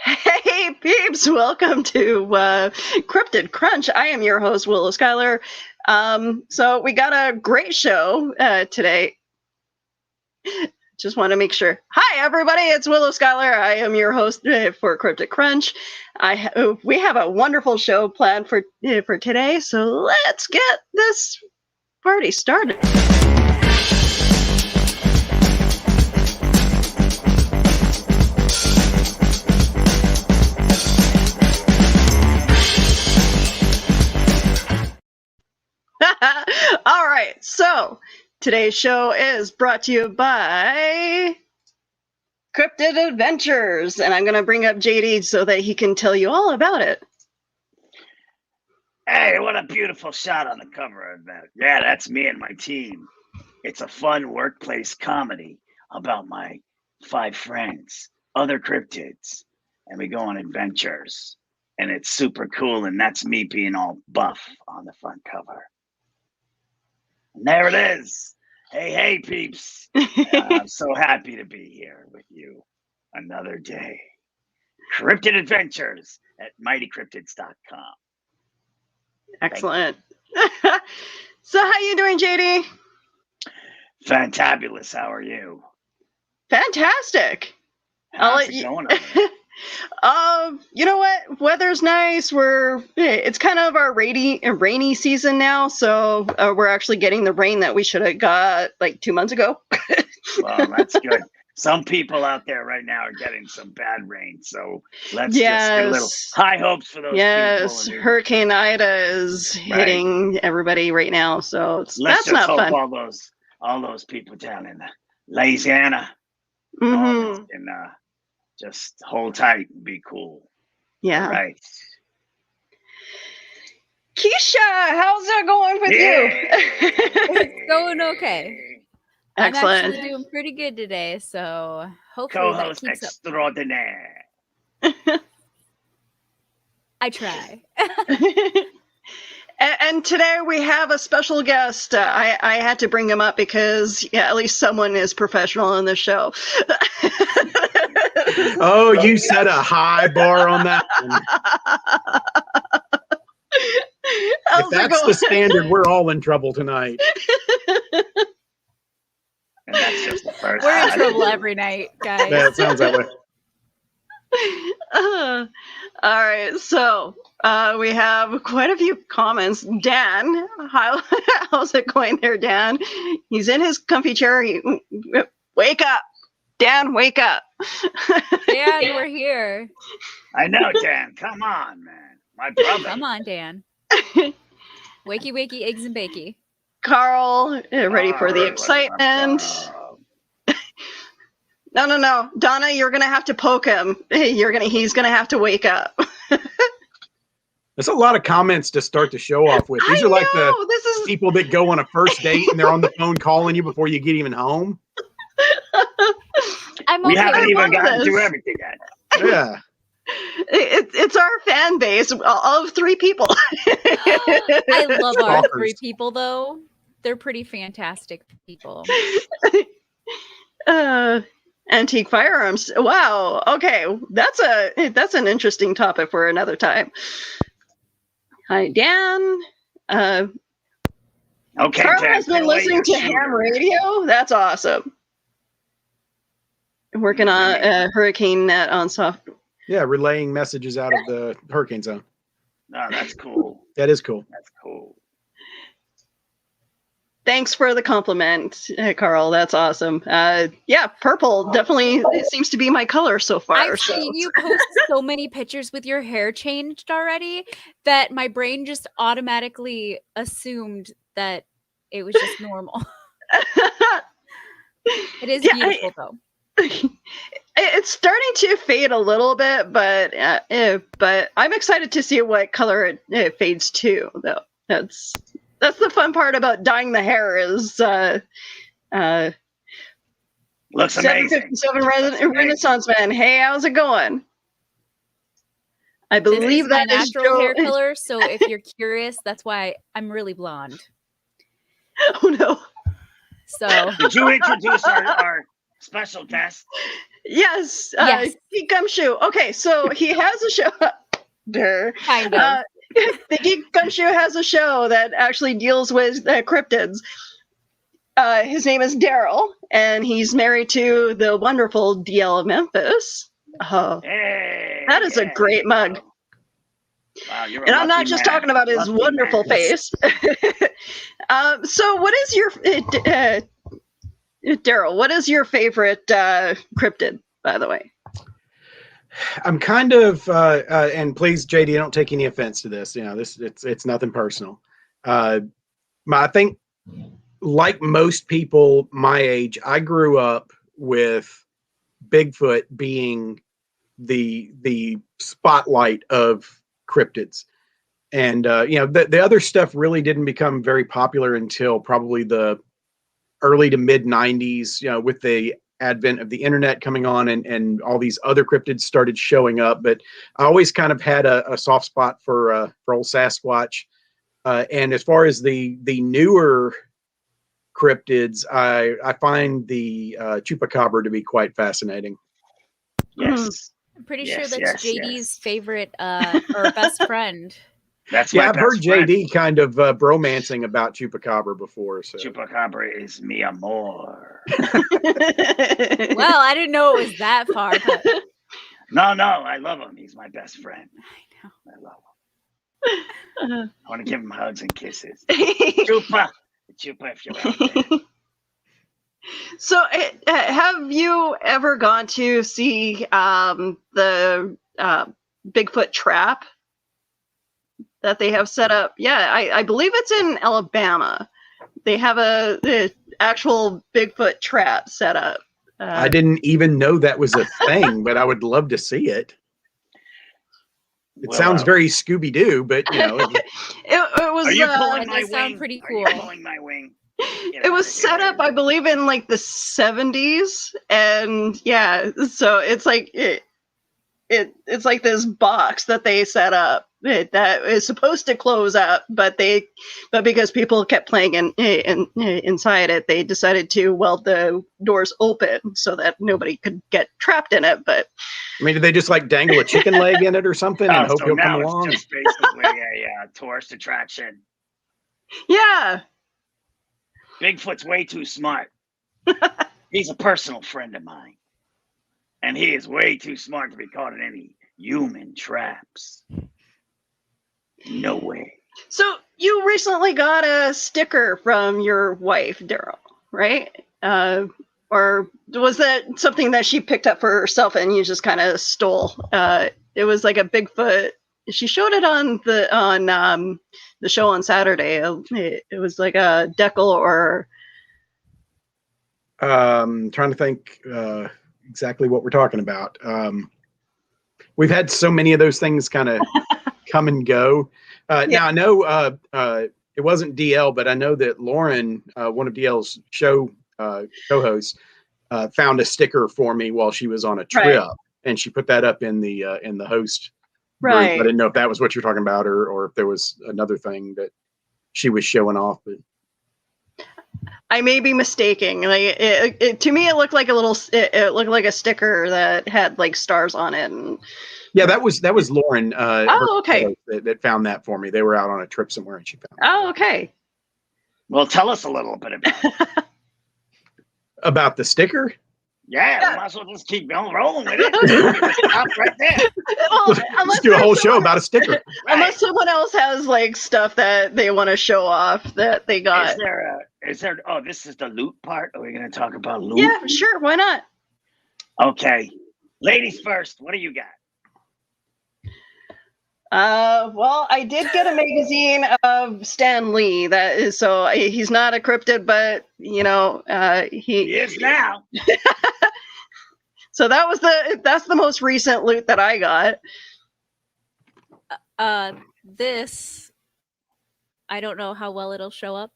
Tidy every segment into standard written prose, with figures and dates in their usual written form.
Hey peeps, welcome to Cryptid Crunch. I am your host, Willow Schuyler. So we got a great show today. Just want to make sure. Hi everybody, it's Willow Schuyler. I am your host for Cryptid Crunch. We have a wonderful show planned for today, so let's get this party started. All right, so today's show is brought to you by Cryptid Adventures, and I'm going to bring up JD so that he can tell you all about it. Hey, what a beautiful shot on the cover of that. Yeah, that's me and my team. It's a fun workplace comedy about my 5 friends, other cryptids, and we go on adventures. And it's super cool, and that's me being all buff on the front cover. And there it is. Hey, peeps. I'm so happy to be here with you another day. Cryptid Adventures at mightycryptids.com. Excellent. So how you doing, JD? Fantabulous. How are you? Fantastic. How's it going over there? You know what? Weather's nice. It's kind of our rainy season now, so we're actually getting the rain that we should have got like 2 months ago. Well, that's good. Some people out there right now are getting some bad rain, so let's just get a little high hopes for those people. Yes, Hurricane Ida is hitting everybody right now, so that's not fun. All those people down in Louisiana, mm-hmm. and just hold tight and be cool. Yeah. All right. Keisha, how's it going with you? It's going okay. Excellent. I'm actually doing pretty good today, so hopefully Co-host that keeps extraordinaire. I try. And today we have a special guest. I had to bring him up because at least someone is professional in the show. Oh, you set a high bar on that one. If that's the standard, we're all in trouble tonight. And that's just the first. We're in trouble every night, guys. Yeah, it sounds that way. All right, so we have quite a few comments. Dan, how's it going there, Dan? He's in his comfy chair. Wake up, Dan, wake up. Dan, we're here. I know, Dan. Come on, man. My brother. Come on, Dan. Wakey, eggs and bakey. Carl, ready for the excitement. No. Donna, you're going to have to poke him. He's going to have to wake up. There's a lot of comments to start the show off with. These are like the people that go on a first date and they're on the phone calling you before you get even home. We haven't even gotten through everything yet. Yeah. It's our fan base of 3 people. I love our 3 people, though. They're pretty fantastic people. Antique firearms. Wow. Okay, that's an interesting topic for another time. Hi, Dan. Okay, Carl Dan, has been listening to ham radio. That's awesome. Working on Hurricane Net on soft. Yeah, relaying messages out of the hurricane zone. No, that's cool. That is cool. That's cool. Thanks for the compliment, Carl. That's awesome. Yeah, purple definitely seems to be my color so far. I've seen you post so many pictures with your hair changed already that my brain just automatically assumed that it was just normal. It is beautiful, though. It's starting to fade a little bit, but I'm excited to see what color it fades to, though. That's the fun part about dyeing the hair is looks amazing. 757 Renaissance Man. Hey, how's it going? I believe that is my natural hair color, so if you're curious, that's why I'm really blonde. Oh no. So did you introduce our special guest? Yes. Yes. Geek Gumshoe. Okay, so he has a show. Kind of. The Geek Gumshoe has a show that actually deals with cryptids. His name is Daryl, and he's married to the wonderful DL of Memphis. Oh, Hey, that is a great mug. Wow, you're and I'm not just talking about his wonderful face. So what is your Daryl, what is your favorite cryptid, by the way? I'm kind of and please, JD, don't take any offense to this. You know, it's nothing personal. I think, like most people my age, I grew up with Bigfoot being the spotlight of cryptids. And the other stuff really didn't become very popular until probably the early to mid 90s, with the advent of the internet coming on, and all these other cryptids started showing up. But I always kind of had a soft spot for old Sasquatch. And as far as the newer cryptids, I find the chupacabra to be quite fascinating. Yes. I'm pretty sure that's JD's favorite or best friend. That's I've heard JD kind of bromancing about chupacabra before. So chupacabra is mi amor. Well, I didn't know it was that far. But... No, I love him. He's my best friend. I know. I love him. I want to give him hugs and kisses. Chupa, if you're out there. So, have you ever gone to see the Bigfoot trap that they have set up? Yeah, I believe it's in Alabama. They have the actual Bigfoot trap set up. I didn't even know that was a thing, but I would love to see it. It sounds very Scooby-Doo, but it was. Are you pulling my wing? Sound pretty cool. Are you pulling my wing? It was set up, I believe, in like the 70s, and yeah, so it's like it's like this box that they set up that is supposed to close up, but because people kept playing inside it, they decided to weld the doors open so that nobody could get trapped in it. But I mean, did they just like dangle a chicken leg in it or something and hope he'll come along? It's just basically a tourist attraction. Yeah. Bigfoot's way too smart. He's a personal friend of mine. And he is way too smart to be caught in any human traps. No way. So you recently got a sticker from your wife, Daryl, right? Or was that something that she picked up for herself and you just kind of stole? It was like a Bigfoot. She showed it on the show on Saturday. It was like a decal or. Trying to think exactly what we're talking about. We've had so many of those things kind of come and go. Now I know it wasn't DL, but I know that Lauren, one of DL's show co-hosts, found a sticker for me while she was on a trip, and she put that up in the host. Right. Group. I didn't know if that was what you're talking about, or if there was another thing that she was showing off. But I may be mistaking. Like to me, it looked like it looked like a sticker that had like stars on it. And yeah, that was Lauren. Okay. That found that for me. They were out on a trip somewhere, and she found. Oh, okay. Well, tell us a little bit about the sticker. Yeah, we might as well just keep rolling with it. Stop right there. Well, let's do a whole show about a sticker. Unless someone else has like stuff that they want to show off that they got. Is there? Oh, this is the loot part. Are we going to talk about loot? Yeah, sure. Why not? Okay, ladies first. What do you got? Well, I did get a magazine of Stan Lee. That is, so he's not a cryptid, but he is now. So that's the most recent loot that I got. This, I don't know how well it'll show up.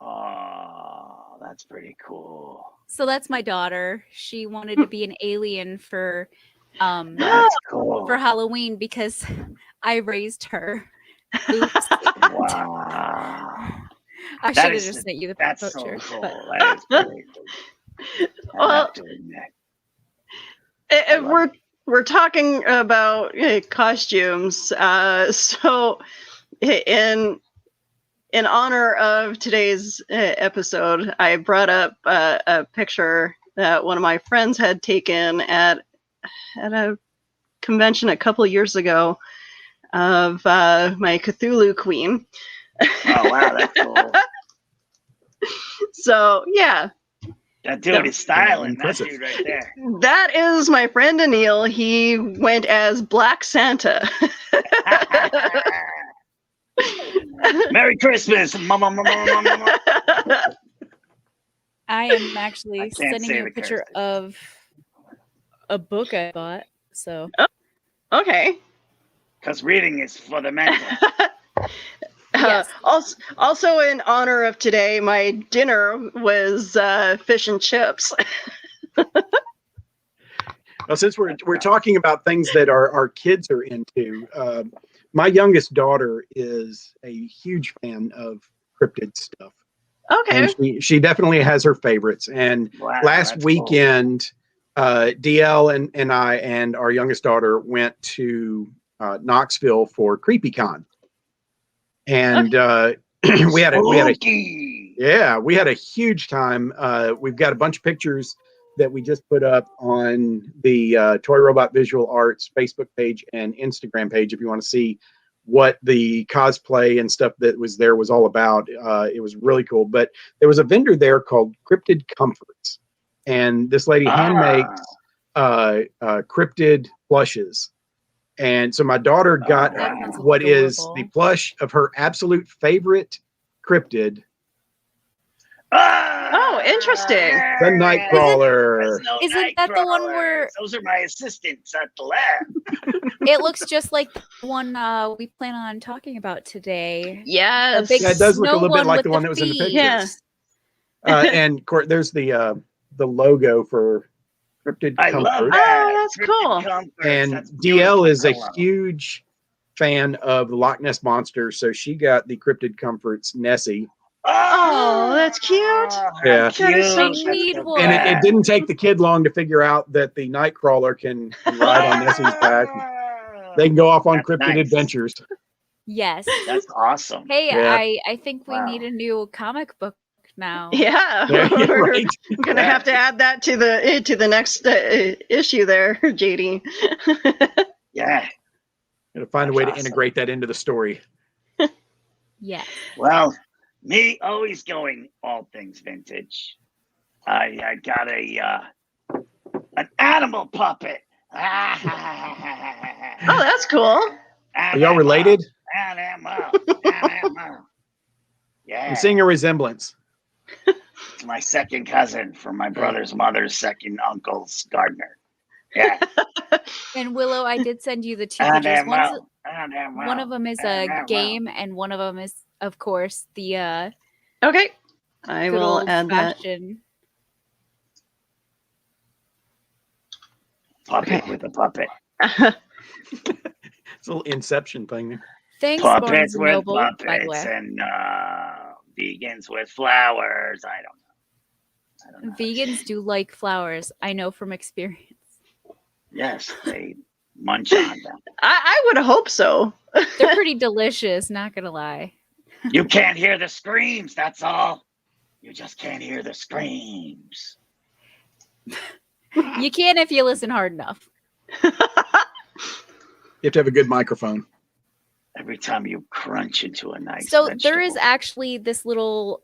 Oh, that's pretty cool. So that's my daughter. She wanted to be an alien for that's cool. for Halloween because I raised her. Oops. Wow. I should have just sent you the picture. So cool. But... That is pretty cool. Well, We're talking about costumes. So in honor of today's episode, I brought up a picture that one of my friends had taken at a convention a couple of years ago of my Cthulhu queen. Oh wow, that's cool. So yeah, That dude is styling. That Impressive. dude right there. that is my friend Anil. He went as Black Santa. Merry Christmas, mama, mama, mama, mama. I am I actually can't sending say you a the picture curse. of a book I bought. So Okay. Because reading is for the mental. Yes. Also, in honor of today, my dinner was fish and chips. Well, since we're talking about things that our kids are into, my youngest daughter is a huge fan of cryptid stuff. Okay. And she definitely has her favorites. And Wow, last that's weekend, DL and I and our youngest daughter went to Knoxville for CreepyCon. And cool. we had a Spooky. we had a huge time. We've got a bunch of pictures that we just put up on the Toy Robot Visual Arts Facebook page and Instagram page if you want to see what the cosplay and stuff that was there was all about. It was really cool. But there was a vendor there called Cryptid Comforts. And this lady hand makes cryptid plushes. And so my daughter got wow. what is Adorable. the plush of her absolute favorite cryptid, Oh, interesting. the Nightcrawler. There's no Isn't that the one Nightcrawlers. where- Those are my assistants at the lab? it looks just like the one we plan on talking about today. Yes. A big Yeah, it does look a snow little bit like with the one that was in the feet. picture. Yeah. And there's the logo for Cryptid I Comfort. love that. Oh, that's Cryptid cool. Comforts, And that's DL beautiful is a color. huge fan of the Loch Ness Monster, so she got the Cryptid Comforts Nessie. Oh, that's cute. Yeah. That is so I need the one. And it best. didn't take the kid long to figure out that the Nightcrawler can ride on Nessie's back. They can go off on That's cryptid nice. adventures. Yes. That's awesome. Hey, Yeah. I think we need a new comic book now. Yeah. Yeah, We're right. gonna have to add that to the next issue there, JD. Yeah. Gotta find a That's way to awesome. integrate that into the story. Yes. Well, me always going all things vintage. I got an animal puppet. Oh, that's cool. Are y'all related? Animal. Yeah. I'm seeing a resemblance. It's my second cousin from my brother's mother's second uncle's gardener. Yeah. And Willow, I did send you the two pictures. One of them is a game, and one of them is, of course, the Okay. I good will add that. old-fashioned. Puppet with a puppet. It's a little Inception thing there. Thanks, Puppets Barnes and with Noble, by the puppets way. and vegans with flowers. I don't know. Vegans do like flowers. I know from experience. Yes, they munch on them. I would hope so. They're pretty delicious, not gonna lie. You can't hear the screams, that's all. You just can't hear the screams. You can if you listen hard enough. You have to have a good microphone. Every time you crunch into a nice So there is vegetable. actually this little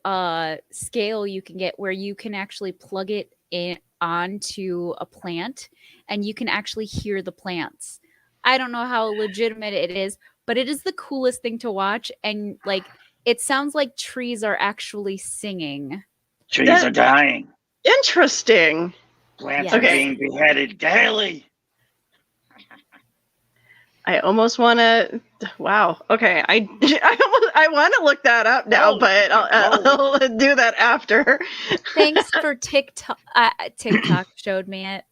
scale you can get where you can actually plug it in onto a plant and you can actually hear the plants. I don't know how legitimate it is, but it is the coolest thing to watch. And like, it sounds like trees are actually singing. Trees are dying. Interesting. Plants Yes. are being beheaded daily. I almost want to. Wow. Okay. I want to look that up now, Oh, but I'll do that after. Thanks for TikTok. TikTok showed me it.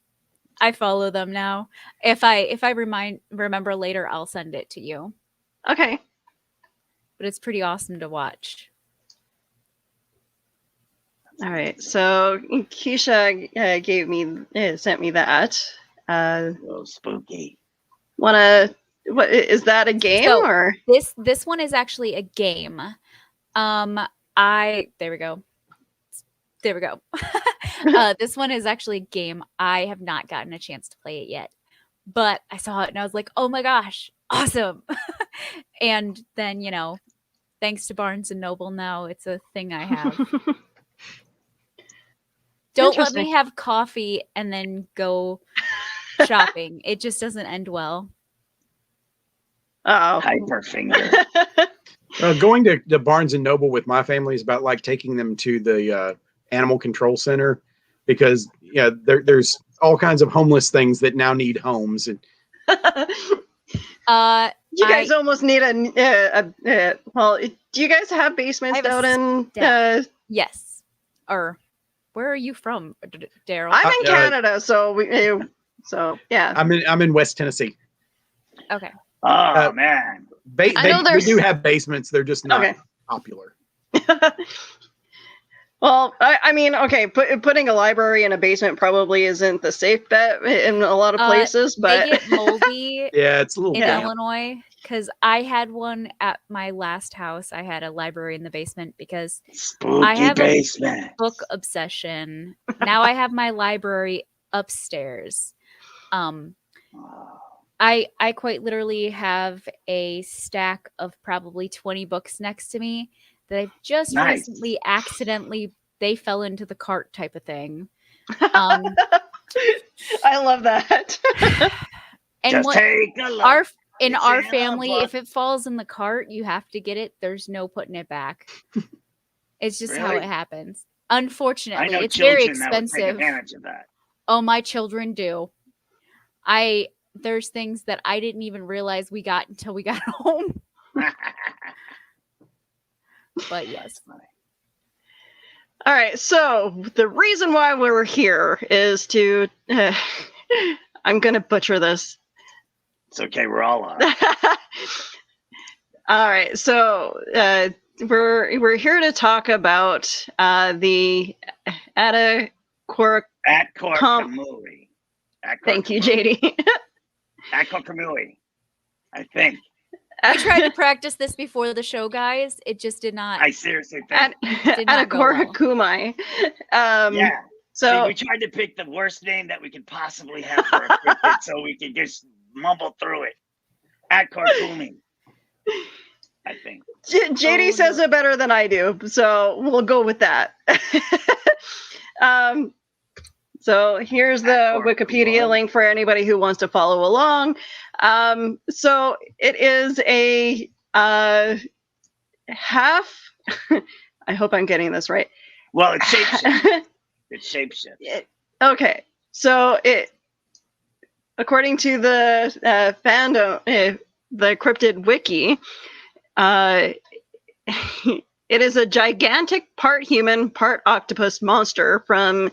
I follow them now. If I remember later, I'll send it to you. Okay. But it's pretty awesome to watch. All right. So Keisha sent me that. A little spooky. What is that a game So, or? This one is actually a game. There we go. This one is actually a game. I have not gotten a chance to play it yet, but I saw it and I was like, oh my gosh, awesome. And then, thanks to Barnes and Noble, now it's a thing I have. Don't let me have coffee and then go shopping. It just doesn't end well. Oh, Hyper finger. Going to Barnes and Noble with my family is about like taking them to the animal control center, because there's all kinds of homeless things that now need homes. And you guys almost need well, do you guys have basements out in? Yes. Or where are you from, Daryl? I'm in Canada, so yeah. I'm in West Tennessee. Okay. Oh man. They do have basements. They're just not popular. Well, I mean, okay, putting a library in a basement probably isn't the safe bet in a lot of places, but they get moldy. Yeah, it's a little in Illinois, because I had one at my last house. I had a library in the basement because Spooky I have basement. a book obsession. Now I have my library upstairs. I quite literally have a stack of probably 20 books next to me that I've just recently accidentally, they fell into the cart type of thing. I love that. And just take a look. In our family, if it falls in the cart, you have to get it. There's no putting it back. It's just how it happens. Unfortunately, it's very expensive. That would take advantage of that. Oh, my children do. There's things that I didn't even realize we got until we got home. But yes. All right. So the reason why we're here is to, I'm going to butcher this. It's okay. We're all on. All right. So we're here to talk about the Kamui. Thank you, JD. Kamui. I think. I tried to practice this before the show, guys. It just did not. I seriously think. Kumai. Yeah. So we tried to pick the worst name that we could possibly have for a cryptid, so we could just mumble through it. Kumai. I think. JD says it better than I do, so we'll go with that. So here's the Wikipedia link for anybody who wants to follow along. So it is a half. I hope I'm getting this right. Well, it's shapeshift. It's shapeshift. Okay, so according to the fandom, the Cryptid Wiki, it is a gigantic part human, part octopus monster from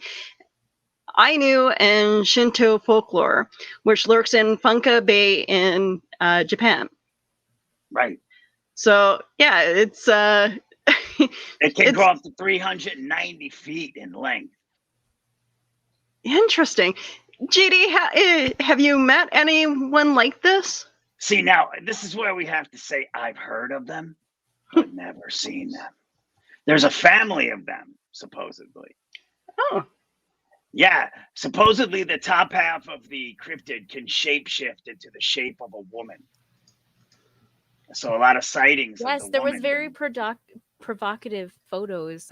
Ainu and Shinto folklore, which lurks in Funka Bay in Japan. Right. So yeah, it's it can go up to 390 feet in length. Interesting. JD, have you met anyone like this? See, now this is where we have to say I've heard of them, but never seen them. There's a family of them, supposedly. Oh. Yeah, supposedly the top half of the cryptid can shapeshift into the shape of a woman. So a lot of sightings. Yes, there was very provocative photos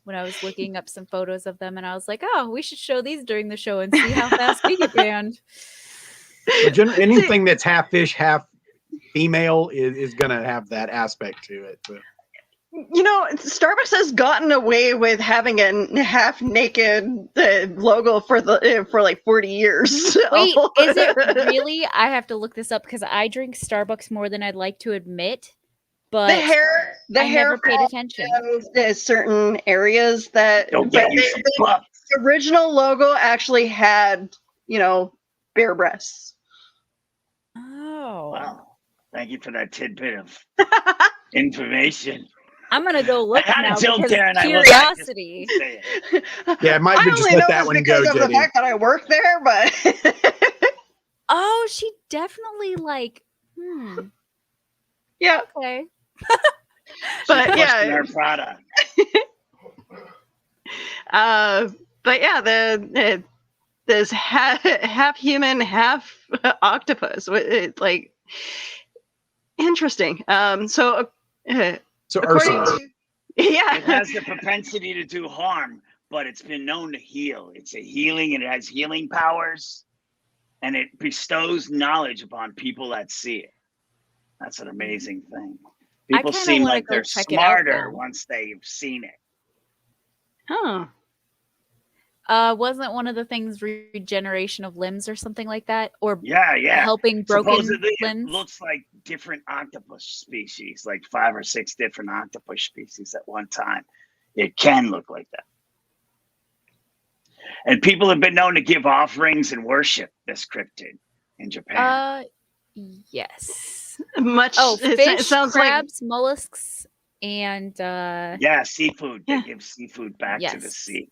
when I was looking up some photos of them, and I was like, "Oh, we should show these during the show and see how fast we can band." Anything that's half fish, half female is going to have that aspect to it. So. You know, Starbucks has gotten away with having a half-naked logo for like 40 years. So. Wait, is it really? I have to look this up because I drink Starbucks more than I'd like to admit. But the hair never paid attention. There's certain areas that the original logo actually had, bare breasts. Oh. Wow. Thank you for that tidbit of information. I'm gonna go look I had now a joke because there, and curiosity. I wasn't say it. Yeah, it might be I just only let know that this one go, because of the JD. fact that I work there, but Oh, she definitely like. yeah. Okay. But She's yeah, pushing her product. but yeah, this half human, half octopus. It's like interesting. So So according Ursula. to yeah, It has the propensity to do harm, but it's been known to heal. It's a healing, and it has healing powers, and it bestows knowledge upon people that see it. That's an amazing thing. I People kinda seem wanna like go they're check it out smarter now. once they've seen it. huh. Wasn't one of the things regeneration of limbs or something like that, or Yeah. helping broken Supposedly, it limbs? looks like different octopus species, like 5 or 6 different octopus species at one time. It can look like that. And people have been known to give offerings and worship this cryptid in Japan. Yes. Much. Oh, it fish, sounds crabs, mollusks, and Yeah, seafood. Yeah. They give seafood back to the Yes. sea.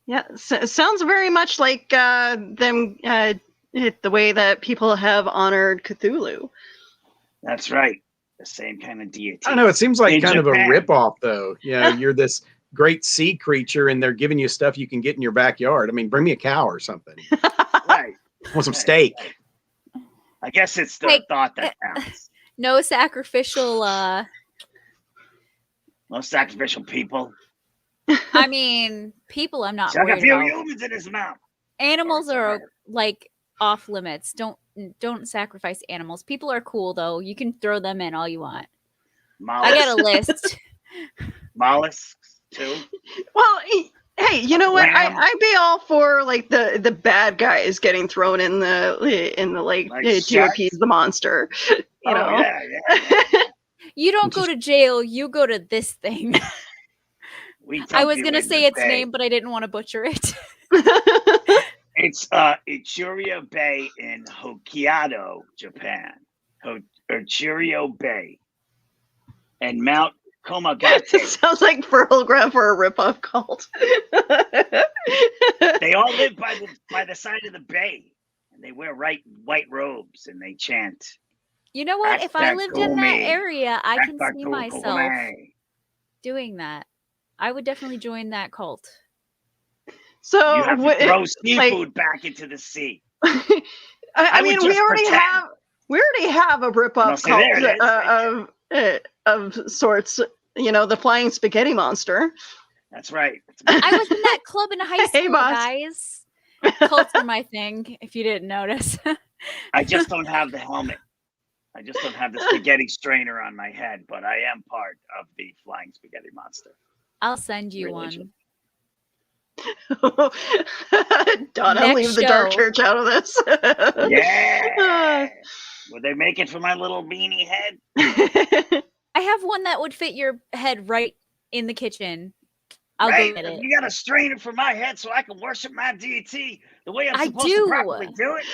Yeah, sounds very much like them. The way that people have honored Cthulhu. That's right. The same kind of deity. I don't know. It seems like In kind of a Japan. ripoff, though. You know, you're this great sea creature, and they're giving you stuff you can get in your backyard. I mean, bring me a cow or something. Right. I want some Right, steak. right. I guess it's the Hey, thought that counts. no sacrificial. Most sacrificial people. I mean, people. I'm not Chuck a worried few about. humans in his mouth. Animals Or are something. like off limits. Don't sacrifice animals. People are cool though. You can throw them in all you want. I got a list. Mollusks too. Well, hey, you know what? Lamb. I'd be all for like the bad guys getting thrown in the lake Like to sharks? appease the monster. You know. Yeah. You don't go to jail. You go to this thing. We I dump was you gonna in say the its bay. name, but I didn't want to butcher it. It's Ichirio Bay in Hokkaido, Japan. Ichirio Bay. And Mount Komagate. Sounds like Fertile Ground for a ripoff cult. They all live by the side of the bay, and they wear white robes, and they chant. You know what? If I lived in that Akakumi. area, I can see Akakumi. myself doing that. I would definitely join that cult. So You have what- to throw like- seafood back into the sea. I mean, would we just already pretend. have a ripoff I'll say, there it cult is, of sorts. You know, the flying spaghetti monster. That's right. I was in that club in high school, Hey, boss. guys. Cults are my thing, if you didn't notice. I just don't have the helmet. I just don't have the spaghetti strainer on my head, but I am part of the flying spaghetti monster. I'll send you Religion. one. Donna, Next leave the dark show. church out of this. Yeah. Would they make it for my little beanie head? I have one that would fit your head right in the kitchen. I'll Right? go get it. You got a strainer for my head so I can worship my deity the way I'm I supposed do. to properly do it.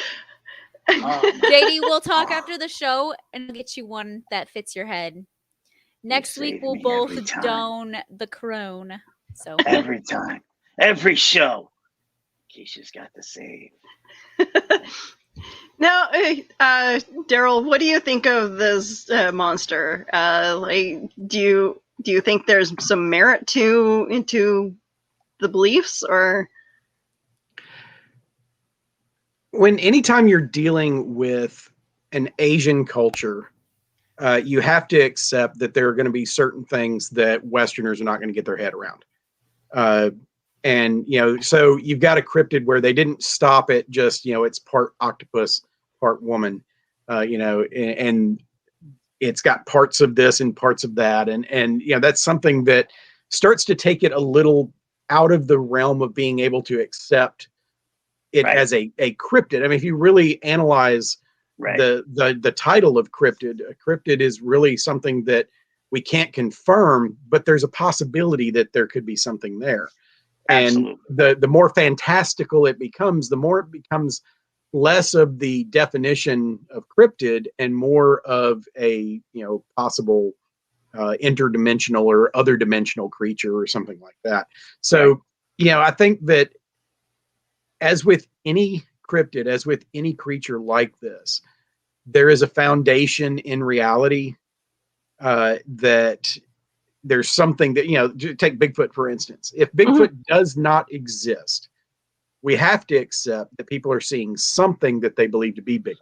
Oh, JD, we'll talk after the show and I'll get you one that fits your head. Next week, save we'll me both every time. don the crone. So every time. Every show. Keisha's got to save. Now, Daryl, what do you think of this monster? Like, do you think there's some merit into the beliefs, or Anytime you're dealing with an Asian culture, you have to accept that there are going to be certain things that Westerners are not going to get their head around. And, so you've got a cryptid where they didn't stop at just, it's part octopus, part woman, and it's got parts of this and parts of that. And that's something that starts to take it a little out of the realm of being able to accept it Right. as a cryptid. I mean, if you really analyze Right. the title of cryptid, a cryptid is really something that we can't confirm, but there's a possibility that there could be something there. Absolutely. And the more fantastical it becomes, the more it becomes less of the definition of cryptid and more of a possible interdimensional or other dimensional creature or something like that. So, I think that as with any cryptid, as with any creature like this, there is a foundation in reality that there's something that, take Bigfoot, for instance. If Bigfoot does not exist, we have to accept that people are seeing something that they believe to be Bigfoot.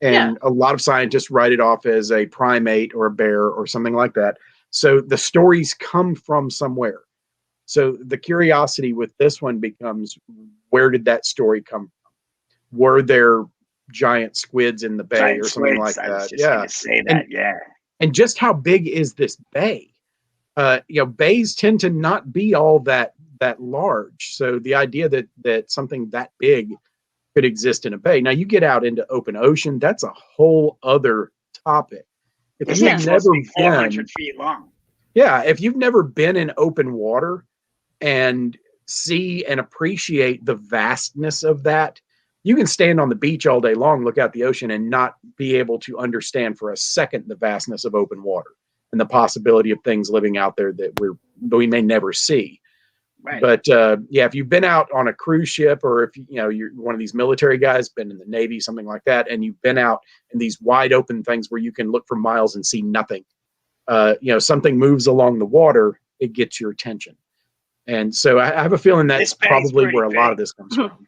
And a lot of scientists write it off as a primate or a bear or something like that. So the stories come from somewhere. So the curiosity with this one becomes, where did that story come from? Were there giant squids in the bay or something like that? I was just gonna say that, And just how big is this bay? Bays tend to not be all that large. So the idea that something that big could exist in a bay. Now you get out into open ocean, that's a whole other topic. If this you've thing's never supposed to be been 400 feet long. Yeah, if you've never been in open water and see and appreciate the vastness of that, you can stand on the beach all day long, look out the ocean, and not be able to understand for a second the vastness of open water and the possibility of things living out there that we may never see. Right. But if you've been out on a cruise ship, or if you're one of these military guys, been in the Navy, something like that, and you've been out in these wide open things where you can look for miles and see nothing, something moves along the water, it gets your attention. And so I have a feeling that's probably where a lot of this comes from.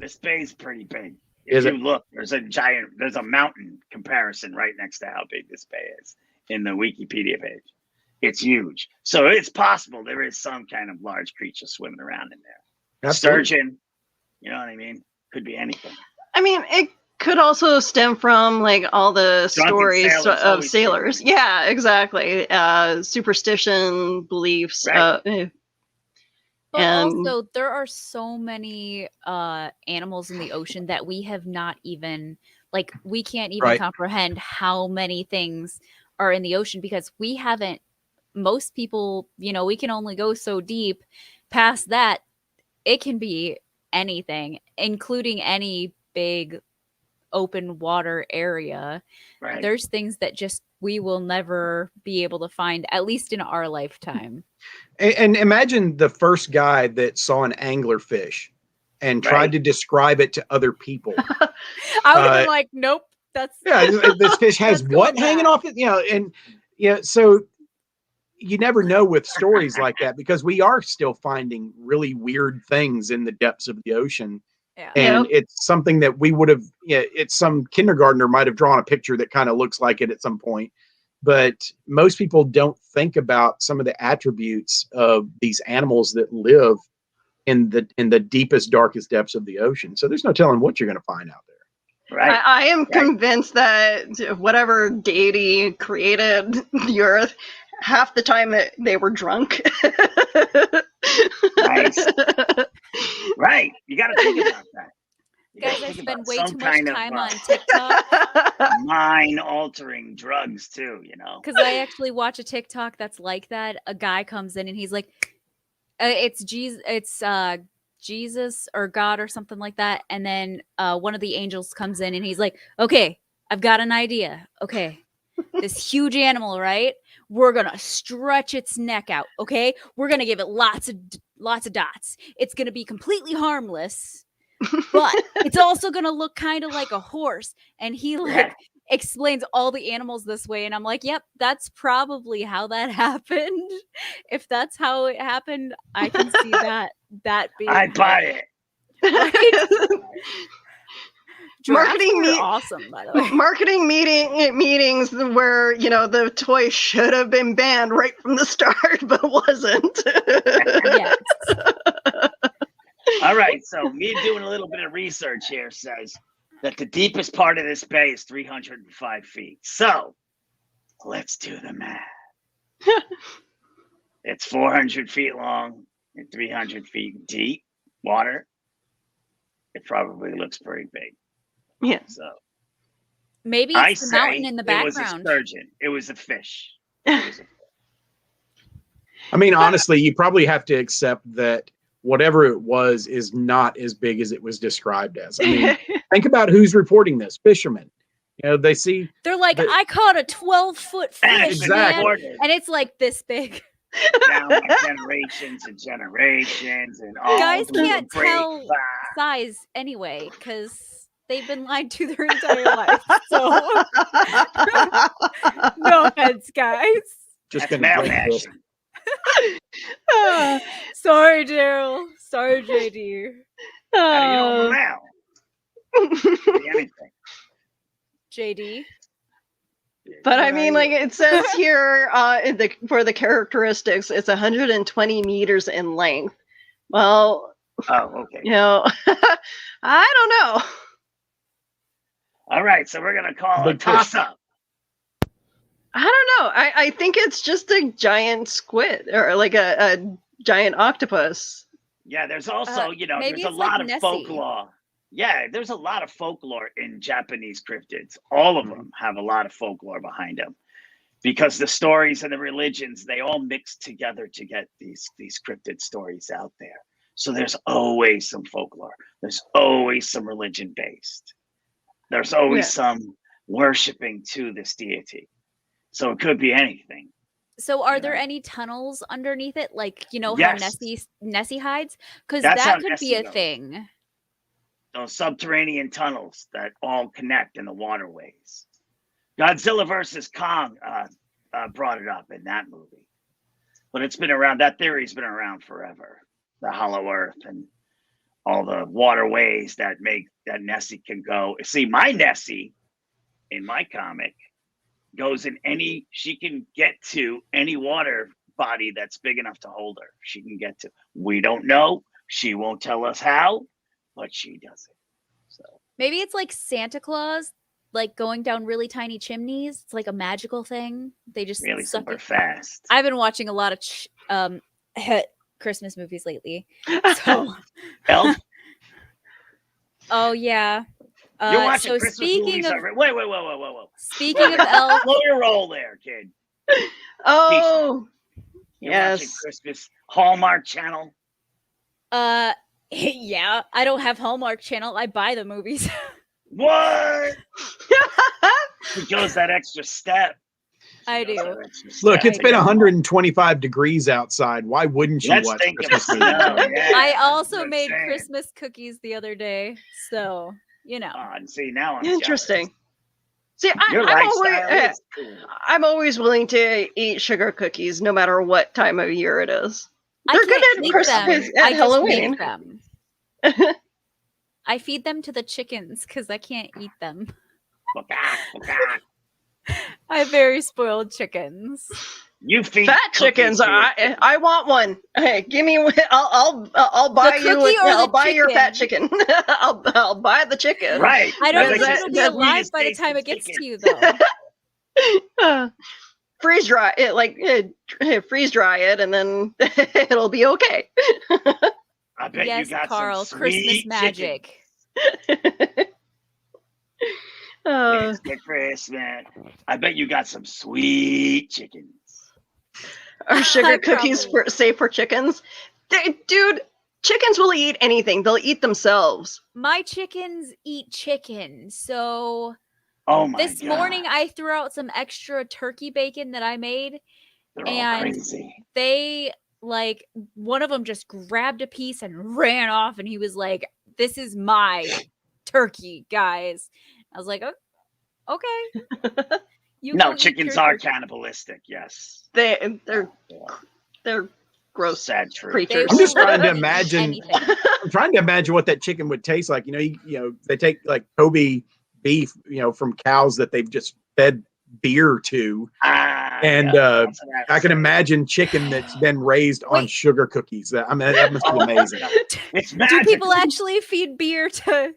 This bay's pretty big. If you look, there's a mountain comparison right next to how big this bay is in the Wikipedia page. It's huge. So it's possible there is some kind of large creature swimming around in there. Absolutely. Sturgeon, you know what I mean? Could be anything. I mean, it could also stem from like all the stories of sailors. Yeah, exactly. Superstition, beliefs. Right. But also, there are so many animals in the ocean that we have not even, we can't even comprehend how many things are in the ocean, because we haven't, most people, we can only go so deep. Past that, it can be anything, including any big open water area. Right. There's things that just we will never be able to find, at least in our lifetime. And imagine the first guy that saw an anglerfish and tried to describe it to other people. I would have been like, nope, this fish has what hanging off it, so you never know with stories like that, because we are still finding really weird things in the depths of the ocean. Yeah. And it's something that we would have, it's some kindergartner might have drawn a picture that kind of looks like it at some point. But most people don't think about some of the attributes of these animals that live in the deepest, darkest depths of the ocean. So there's no telling what you're going to find out there. Right. I am convinced that whatever deity created the earth, half the time they were drunk. Nice. Right. You got to think about that. Guys, I spend way too much time on TikTok. Mind-altering drugs too, Because I actually watch a TikTok that's like that. A guy comes in and he's like, "It's Jesus or God or something like that." And then one of the angels comes in and he's like, "Okay, I've got an idea. Okay, this huge animal, right? We're gonna stretch its neck out. Okay, we're gonna give it lots of dots. It's gonna be completely harmless." But it's also going to look kind of like a horse. And he explains all the animals this way. And I'm like, yep, that's probably how that happened. If that's how it happened, I can see that being. I buy it. Right? Marketing awesome, by the way. Marketing meetings where the toy should have been banned right from the start, but wasn't. Yes. All right, so me doing a little bit of research here says that the deepest part of this bay is 305 feet. So let's do the math. It's 400 feet long and 300 feet deep water. It probably looks pretty big. Yeah. So maybe it's the mountain in the background. It was a sturgeon. It was a fish. I mean, honestly, you probably have to accept that whatever it was is not as big as it was described as. I mean, think about who's reporting this. Fishermen. You know, they see. They're like, I caught a 12-foot fish, Exactly. man, and it's like this big. Down by generations and generations, and all Guys through the can't tell grapevine. size anyway because they've been lied to their entire life. So no offense, guys. Just That's gonna male drink this. mashing. Sorry, Daryl. Sorry, JD. How do you know I'm a male? Could be anything. JD. But I mean, like it says here, for the characteristics, it's 120 meters in length. Well, Oh, okay. you know, I don't know. All right, so we're gonna call it a Big fish. toss-up. I don't know. I think it's just a giant squid or like a giant octopus. Yeah, there's also, maybe there's a it's like lot of Nessie. folklore. Yeah, there's a lot of folklore in Japanese cryptids. All of them have a lot of folklore behind them, because the stories and the religions, they all mix together to get these cryptid stories out there. So there's always some folklore. There's always some religion based. There's always some worshiping to this deity. So it could be anything. So are there Yeah. any tunnels underneath it? Like, how Yes. Nessie hides? Because That's how that could Nessie be a goes. thing. Those subterranean tunnels that all connect in the waterways. Godzilla versus Kong brought it up in that movie. But it's been around, that theory's been around forever. The hollow earth and all the waterways that Nessie can go. See, my Nessie in my comic goes in she can get to any water body that's big enough to hold her. She can get to. We don't know. She won't tell us how, but she does it. So Maybe it's like Santa Claus, like going down really tiny chimneys. It's like a magical thing. They just really suck super it. fast. I've been watching a lot of Christmas movies lately. So, Elf, oh yeah. you're watching So Christmas speaking movies of already. Whoa. speaking of elf, Slow your roll there, kid. Oh, You're watching yes. Christmas Hallmark Channel. yeah, I don't have Hallmark Channel. I buy the movies. What? She goes that extra step. I She goes do. that extra Look, step. it's been 125 degrees outside. Why wouldn't you Let's watch think of Christmas snow. movies? Yeah, I that's also what I'm made saying. Christmas cookies the other day, so And see, now I'm Interesting. See, Your lifestyle is cool. I'm always willing to eat sugar cookies, no matter what time of year it is. They're I good can't at eat Christmas, them. at I just Halloween. make them. I feed them to the chickens because I can't eat them. I have very spoiled chickens. You feed Fat cookies chickens. to your I want one. Hey, give me. I'll buy you. cookie or I'll the buy your fat chicken? chicken. I'll buy the chicken. Right. I don't Does think that- it'll be does alive Reese's by the taste time of it gets chicken. to you, though. Freeze dry it, freeze dry it, and then it'll be okay. I bet Yes, you got Carl. some Christmas sweet magic. Uh, Chicken. Christmas. I bet you got some sweet chickens. are sugar I cookies probably- safe for chickens? Dude, chickens will eat anything. They'll eat themselves. My chickens eat chicken, so Oh my this God. morning I threw out some extra turkey bacon that I made. They're all and- crazy. They one of them just grabbed a piece and ran off, and he was like, "This is my turkey, guys." I was like, "Okay." You No, go eat chickens your are turkey." cannibalistic. Yes. They're gross. Sad truth. They creatures. will I'm just trying to eat imagine. anything. I'm trying to imagine what that chicken would taste like. They take like Kobe beef, from cows that they've just fed beer to, and that's what I can say. imagine chicken that's been raised on Wait. sugar cookies. That must be amazing. It's Do magical. people actually feed beer to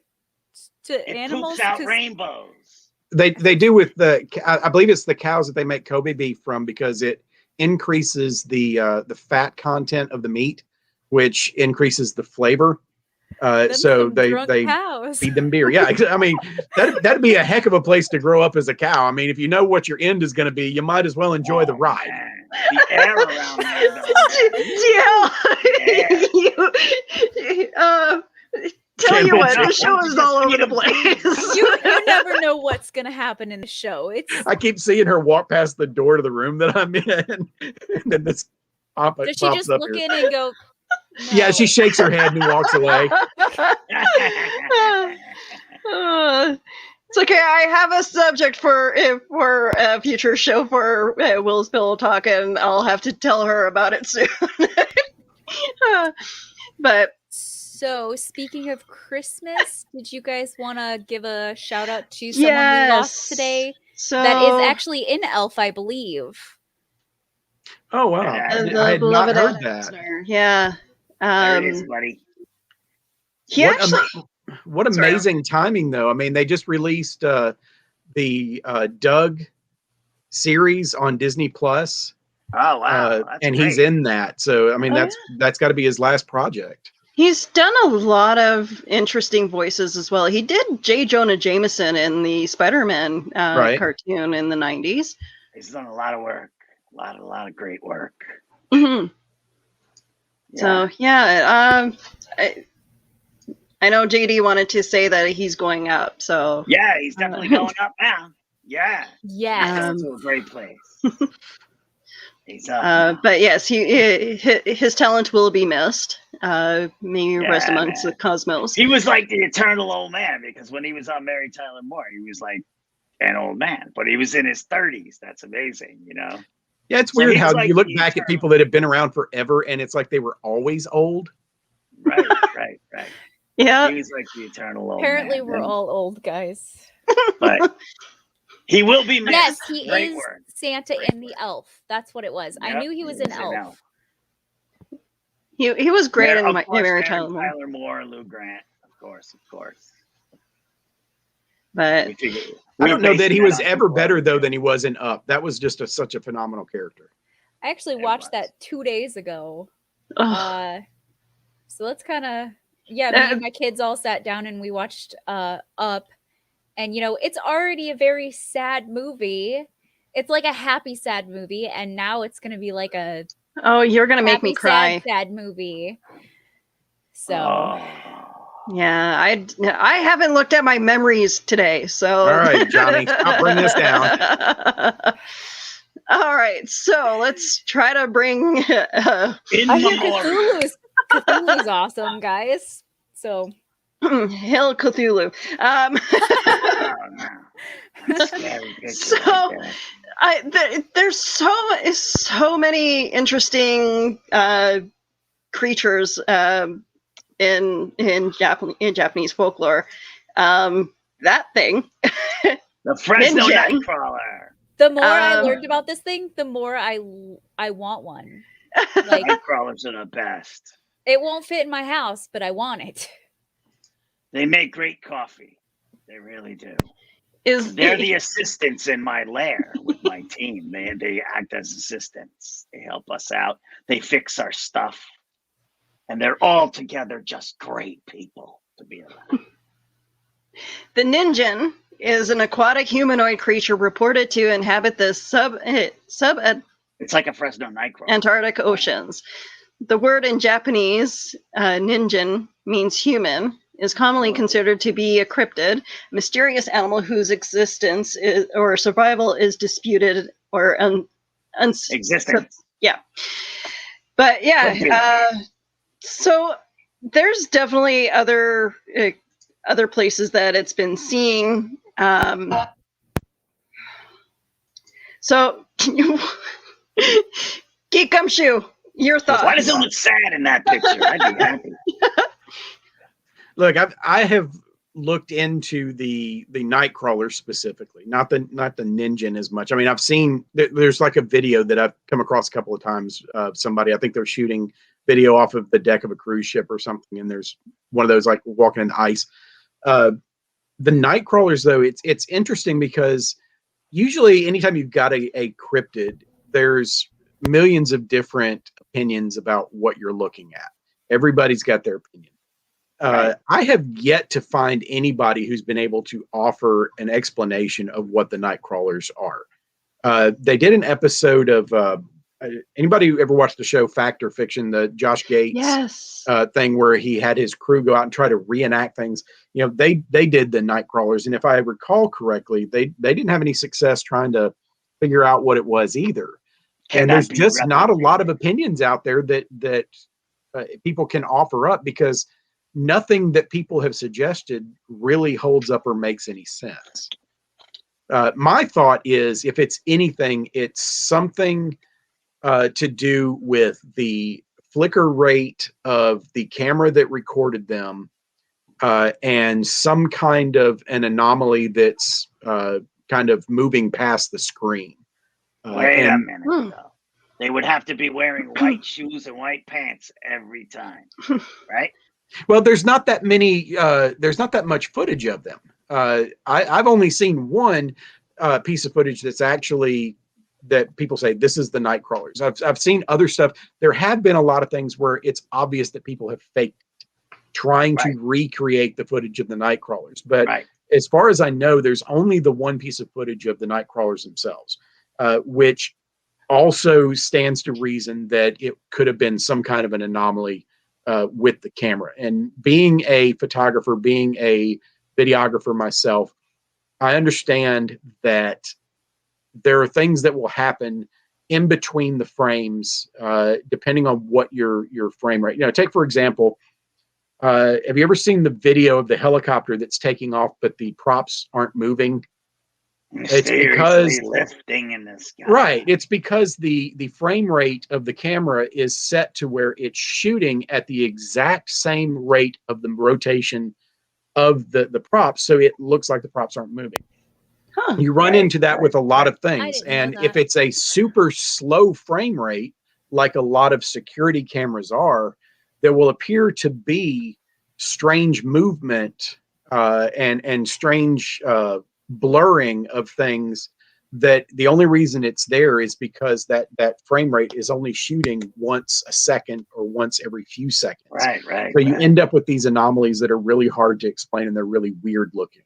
It animals? poops out 'Cause rainbows. They do with I believe it's the cows that they make Kobe beef from, because it increases the fat content of the meat, which increases the flavor. them So some they drunk cows. feed them beer. Yeah, I mean that'd be a heck of a place to grow up as a cow. I mean, if you know what your end is going to be, you might as well enjoy the Oh, ride. man. The air around there, though, man. Tell you what, No, the show is all over the just feed 'em place. You never know what what's gonna happen in the show. It's I keep seeing her walk past the door to the room that I'm in, and then this does she pops just up look here. in and go, Yeah, "No." she shakes her head and walks away. It's okay. I have a subject for a future show for Will's Pillow Talk, and I'll have to tell her about it soon. But So, speaking of Christmas, did you guys want to give a shout out to someone we lost today? So That is actually in Elf, I believe. Oh wow, Yeah, the I had not beloved heard that. listener. Yeah. there it is, buddy. He What actually. What amazing timing, though. I mean, they just released the Doug series on Disney Plus. Oh wow, and great. he's in that. So I mean, Oh, that's got to be his last project. He's done a lot of interesting voices as well. He did J. Jonah Jameson in the Spider-Man Right. cartoon in the 90s. He's done a lot of work, a lot of great work. Mhm. Yeah. So yeah, I know JD wanted to say that he's going up. So Yeah, he's definitely going up now. Yeah, Yes. he's going to a great place. He's up now. but yes, his talent will be missed. May you rest Yeah, amongst man. the cosmos. He was like the eternal old man, because when he was on Mary Tyler Moore, he was like an old man, but he was in his 30s. That's amazing, you know? Yeah, it's So weird he's how like you look the back at eternal- people that have been around forever, and it's like they were always old. Right. Yeah. He was like the eternal old Apparently, man. we're all old, guys. But he will be missed. Yes, he Great is work. Santa Great in the work. Elf. That's what it was. I Yep, knew he was an an elf. He was great Yeah, in of my course, Mary Mary Tyler Moore. Tyler Moore, Lou Grant, of course. But We figured- I we don't know based that he that was on ever people better like though you. than he was in Up. That was just such a phenomenal character. I actually It watched was. that 2 days ago. ugh, So let's kind of, me and my kids all sat down and we watched Up. And, it's already a very sad movie. It's like a happy, sad movie. And now it's going to be like a oh, you're gonna make me happy, cry. sad movie. So, Oh. Yeah, I haven't looked at my memories today, so. All right, Johnny, stop bringing this down. All right, so let's try to bring. In I hear memoriam. Cthulhu's awesome, guys. So, Hail Cthulhu. Oh, no. That's a scary picture So- right there. There's so many interesting creatures in Japanese folklore. That thing. The Fresno Ninja. Nightcrawler. the more I Um, learned about this thing, the more I want one. Like, Nightcrawlers are the best. it won't fit in my house, but I want it. They make great coffee. They really do. Is They're the assistants in my lair with my team. They act as assistants. They help us out. They fix our stuff. And they're all together just great people to be around. the Ninjin is an aquatic humanoid creature reported to inhabit the sub-Antarctic It's like a Fresno Nightcrawler. oceans. The word in Japanese, ninjin, means human, is commonly considered to be a cryptid, a mysterious animal whose existence or survival is disputed or Existence. Yeah. But yeah, so there's definitely other places that it's been seen. So can you Geek Gumshoe, your thoughts? Why does it look sad in that picture? I'd be happy. Look, I have looked into the Nightcrawler specifically, not the Ninjin as much. I mean, I've seen there's like a video that I've come across a couple of times of somebody. I think they're shooting video off of the deck of a cruise ship or something, and there's one of those like walking in the ice. The Nightcrawlers, though, it's interesting because usually anytime you've got a cryptid, there's millions of different opinions about what you're looking at. Everybody's got their opinion. Right. I have yet to find anybody who's been able to offer an explanation of what the Nightcrawlers are. They did an episode of anybody who ever watched the show Fact or Fiction, the Josh Gates Yes. thing where he had his crew go out and try to reenact things, you know, they did the night crawlers, and if I recall correctly, they didn't have any success trying to figure out what it was either. And there's just not a lot of opinions out there that people can offer up, because nothing that people have suggested really holds up or makes any sense. My thought is, if it's anything, it's something to do with the flicker rate of the camera that recorded them, and some kind of an anomaly that's kind of moving past the screen. Wait a minute, though. They would have to be wearing white shoes and white pants every time, right? Well, there's not that many. There's not that much footage of them. I've only seen one piece of footage that's actually that people say this is the night crawlers. I've seen other stuff. There have been a lot of things where it's obvious that people have faked it, trying to recreate the footage of the night crawlers. But as far as I know, there's only the one piece of footage of the night crawlers themselves, which also stands to reason that it could have been some kind of an anomaly with the camera. And being a photographer, being a videographer myself, I understand that there are things that will happen in between the frames, depending on what your frame rate. You know, take for example, have you ever seen the video of the helicopter that's taking off, but the props aren't moving? It's because lifting in the sky. Right. It's because the frame rate of the camera is set to where it's shooting at the exact same rate of the rotation of the props, so it looks like the props aren't moving. You run into that with a lot of things, and if it's a super slow frame rate, like a lot of security cameras are, there will appear to be strange movement and strange blurring of things, that the only reason it's there is because that frame rate is only shooting once a second or once every few seconds. Right. So you end up with these anomalies that are really hard to explain, and they're really weird looking.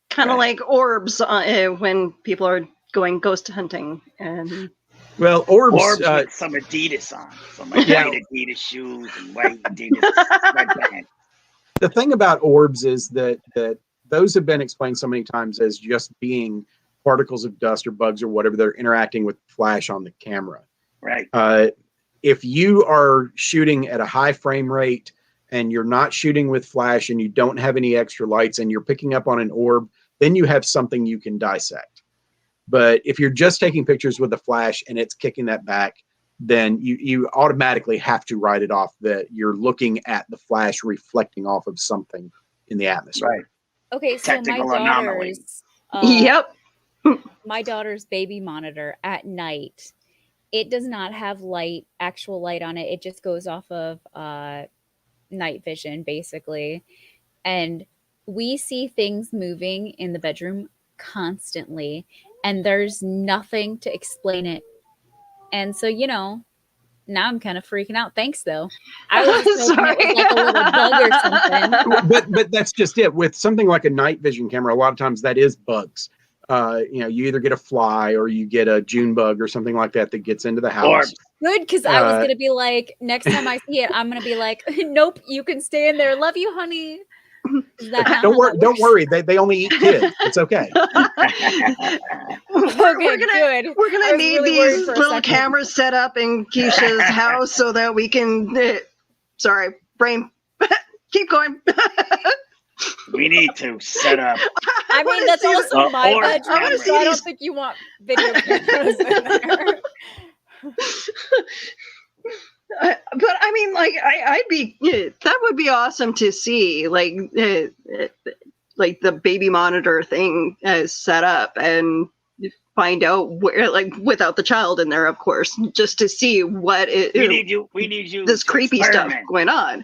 Kind of like orbs when people are going ghost hunting. And well, orbs with some Adidas on, some white Adidas shoes and white Adidas sweatpants. The thing about orbs is that those have been explained so many times as just being particles of dust or bugs or whatever that are interacting with the flash on the camera. Right. If you are shooting at a high frame rate and you're not shooting with flash and you don't have any extra lights and you're picking up on an orb, then you have something you can dissect. But if you're just taking pictures with a flash and it's kicking that back, then you automatically have to write it off that you're looking at the flash reflecting off of something in the atmosphere. Right. Okay, so Technical anomaly. Yep. My daughter's baby monitor at night, it does not have actual light on it. It just goes off of night vision, basically. And we see things moving in the bedroom constantly, and there's nothing to explain it. And so, now I'm kind of freaking out. Thanks, though. I was just hoping it was like a little bug or something. But that's just it. With something like a night vision camera, a lot of times that is bugs. You either get a fly or you get a June bug or something like that gets into the house. Good, because I was going to be like, next time I see it, I'm going to be like, nope, you can stay in there. Love you, honey. Don't worry. They only eat kids. It's okay. We're gonna need these little cameras set up in Keisha's house so that we can. Sorry, brain. Keep going. We need to set up. I mean, that's also my bedroom, so I don't think you want video cameras in there. But I mean, like, I'd be that would be awesome to see, like the baby monitor thing set up and find out where, like, without the child in there, of course, just to see what we need you. This creepy stuff going on.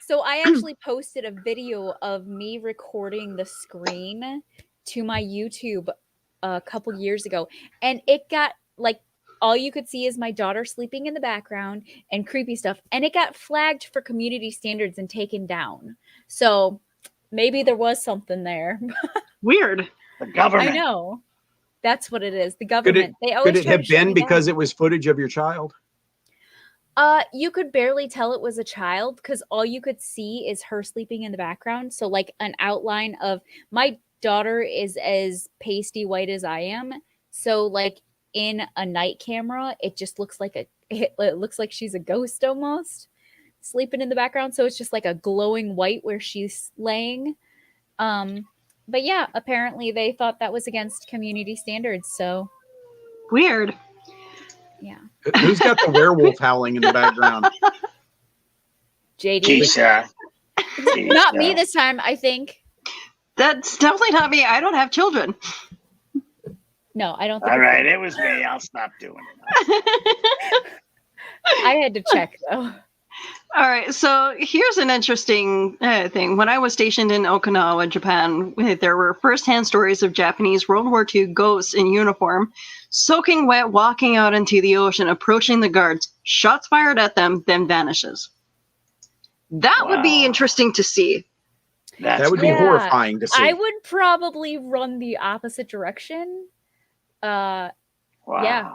So I actually posted a video of me recording the screen to my YouTube a couple years ago, and it got like. All you could see is my daughter sleeping in the background and creepy stuff. And it got flagged for community standards and taken down. So maybe there was something there. Weird. The government. I know. That's what it is. The government. They always Could it try to have shut been me because down. it was footage of your child? You could barely tell it was a child because all you could see is her sleeping in the background. So like an outline of my daughter is as pasty white as I am. So like in a night camera, it just looks like it looks like she's a ghost almost sleeping in the background. So it's just like a glowing white where she's laying. But yeah, apparently they thought that was against community standards. So Weird. yeah. Who's got the werewolf howling in the background? JD. Keisha. Not me this time, I think. That's definitely not me. I don't have children. No, I don't think All it's right, me. it was me. I'll stop doing it. I had to check though. All right, so here's an interesting thing. When I was stationed in Okinawa, Japan, there were firsthand stories of Japanese World War II ghosts in uniform, soaking wet, walking out into the ocean, approaching the guards, shots fired at them, then vanishes. That would be Wow. interesting to see. That would be Yeah. horrifying to see. I would probably run the opposite direction. Wow. Yeah.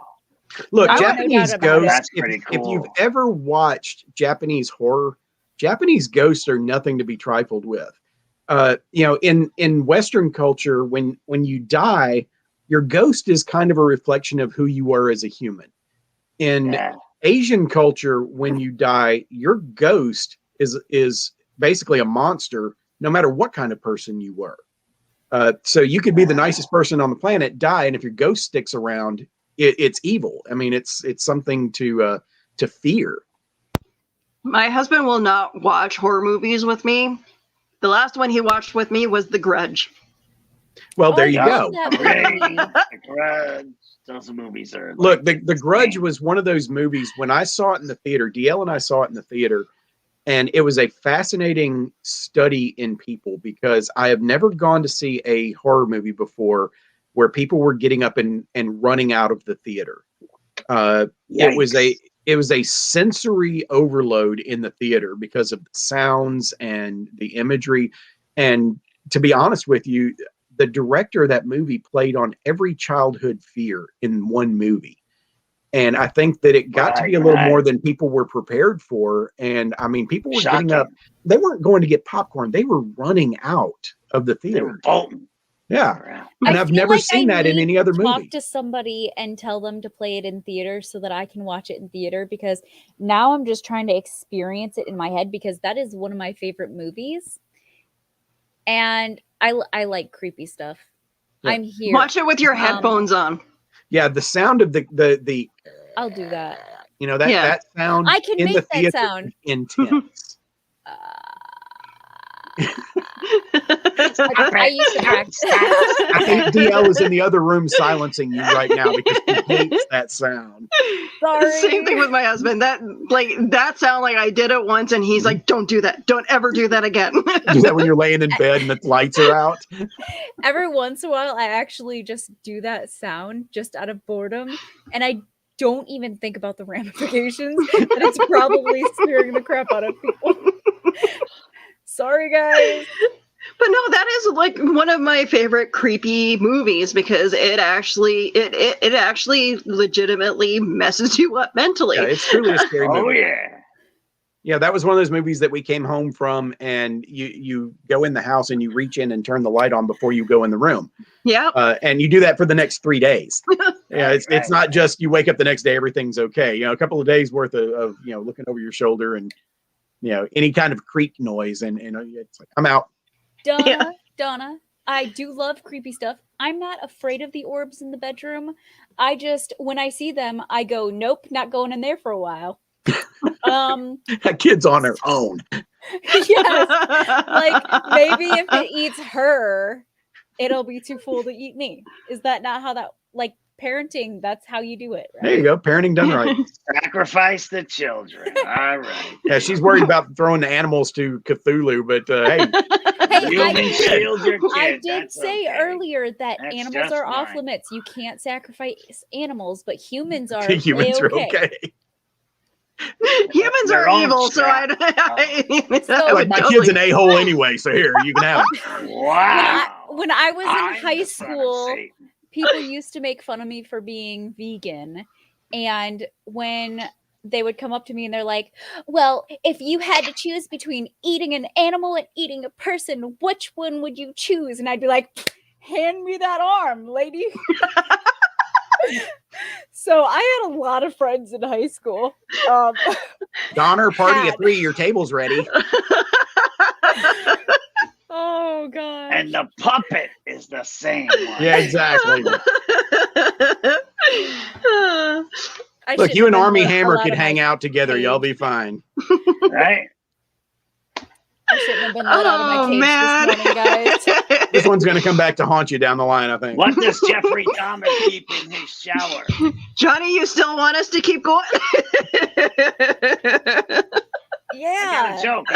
Look, I would- Japanese No doubt about it. ghosts, That's pretty if you've cool. ever watched Japanese horror, Japanese ghosts are nothing to be trifled with. In Western culture, when you die, your ghost is kind of a reflection of who you were as a human. In Yeah. Asian culture, when you die, your ghost is basically a monster, no matter what kind of person you were. So you could be the nicest person on the planet, die, and if your ghost sticks around, it's evil. I mean, it's something to fear. My husband will not watch horror movies with me. The last one he watched with me was The Grudge. Well, there you I go. love that Great. movie. The Grudge. Those movies are. Look, the Grudge was one of those movies. When I saw it in the theater, DL and I saw it in the theater, and it was a fascinating study in people because I have never gone to see a horror movie before where people were getting up and running out of the theater. It was a sensory overload in the theater because of the sounds and the imagery. And to be honest with you, the director of that movie played on every childhood fear in one movie. And I think that it got to be a little more than people were prepared for. And I mean, people were getting up. They weren't going to get popcorn. They were running out of the They theater. were bolting. Yeah. And I've feel never like seen that in need any other to talk movie. to somebody and tell them to play it in theater so that I can watch it in theater, because now I'm just trying to experience it in my head because that is one of my favorite movies. And I like creepy stuff. Yeah. I'm here. Watch it with your headphones on. Yeah, the sound of the I'll do that. that sound I can in make the that theater sound. is intense. I used to practice. I think DL is in the other room silencing you right now because he hates that sound. Sorry. Same thing with my husband. That sound like I did it once, and he's like, "Don't do that. Don't ever do that again." Do that when you're laying in bed and the lights are out. Every once in a while, I actually just do that sound just out of boredom, and I don't even think about the ramifications, and it's probably scaring the crap out of people. Sorry, guys. But no, that is like one of my favorite creepy movies because it actually legitimately messes you up mentally. Yeah, it's truly a scary movie. Oh yeah. Yeah, that was one of those movies that we came home from, and you go in the house and you reach in and turn the light on before you go in the room. Yeah. And you do that for the next 3 days. Yeah, it's not just you wake up the next day, everything's okay. A couple of days worth of looking over your shoulder and any kind of creak noise, and it's like, I'm out. Donna, I do love creepy stuff. I'm not afraid of the orbs in the bedroom. When I see them, I go, nope, not going in there for a while. That kid's on her own. Yes. Like maybe if it eats her, it'll be too full to eat me. Is that not how that, like, parenting, that's how you do it, right? There you go. Parenting done right. Sacrifice the children. All right. Yeah, she's worried about throwing the animals to Cthulhu, but hey, Human shield your kids. I did That's say okay. earlier that That's animals just are off fine. limits. You can't sacrifice animals, but humans are humans are A-okay. okay. Humans Their are own evil, so trap. I Like, would my totally- kid's an a-hole anyway, so here, you can have it. Wow. When I was in I'm high the son of school, Satan. people used to make fun of me for being vegan. And when they would come up to me and they're like, well, if you had to choose between eating an animal and eating a person, which one would you choose? And I'd be like, hand me that arm, lady. So I had a lot of friends in high school. Donner, party of 3, your table's ready. Oh, God. And the puppet is the same one. Yeah, exactly. I Look, shouldn't you and have been Army let Hammer out could of my hang out together. cage. Y'all be fine. Right? I shouldn't have been let out of my Oh, cage man. this morning, guys. This one's going to come back to haunt you down the line, I think. What does Jeffrey Dahmer keep in his shower? Johnny, you still want us to keep going? Yeah. I got a joke.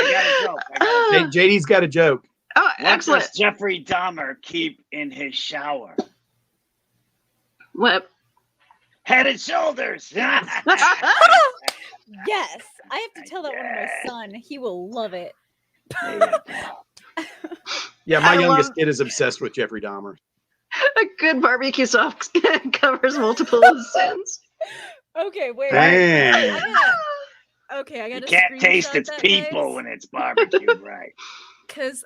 JD's got a joke. Oh, What excellent. does Jeffrey Dahmer keep in his shower? What? Head and shoulders. Yes. I have to tell that one to my son. He will love it. Yeah, my I youngest love- kid is obsessed with Jeffrey Dahmer. A good barbecue sauce covers multiple sins. Okay, wait. Damn. I gotta You can't taste its people when it's barbecued, right? Because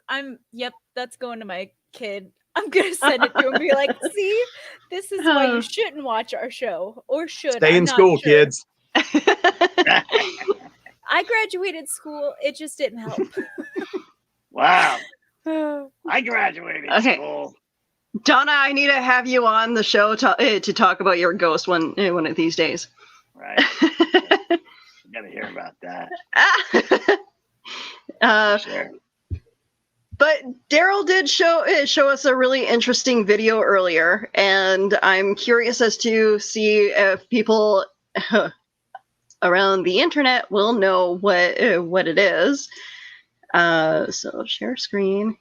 that's going to my kid. I'm gonna send it to him and be like, see, this is why you shouldn't watch our show. Or should. Stay I'm in not school, sure. kids. I graduated school. It just didn't help. Wow. I graduated school. Donna, I need to have you on the show to talk about your ghost one of these days. Right. I gotta hear about that. Sure. But Daryl did show us a really interesting video earlier, and I'm curious as to see if people around the internet will know what it is. So share screen.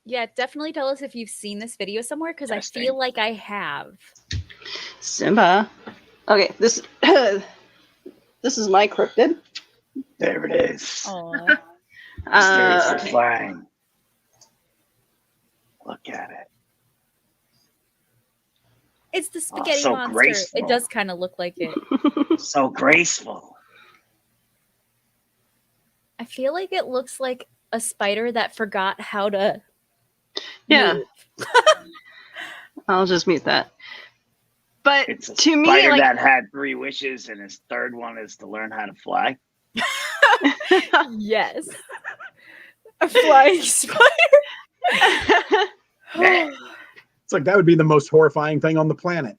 Yeah, definitely tell us if you've seen this video somewhere, because I feel like I have. Simba. Okay, this is my cryptid. There it is. Aw. Seriously flying. Look at it. It's the spaghetti so monster. graceful. It does kind of look like it. So graceful. I feel like it looks like a spider that forgot how to. Yeah. move. I'll just mute that. But It's a to me, spider like, that had 3 wishes, and his third one is to learn how to fly. Yes. A flying spider. Man, It's like that would be the most horrifying thing on the planet.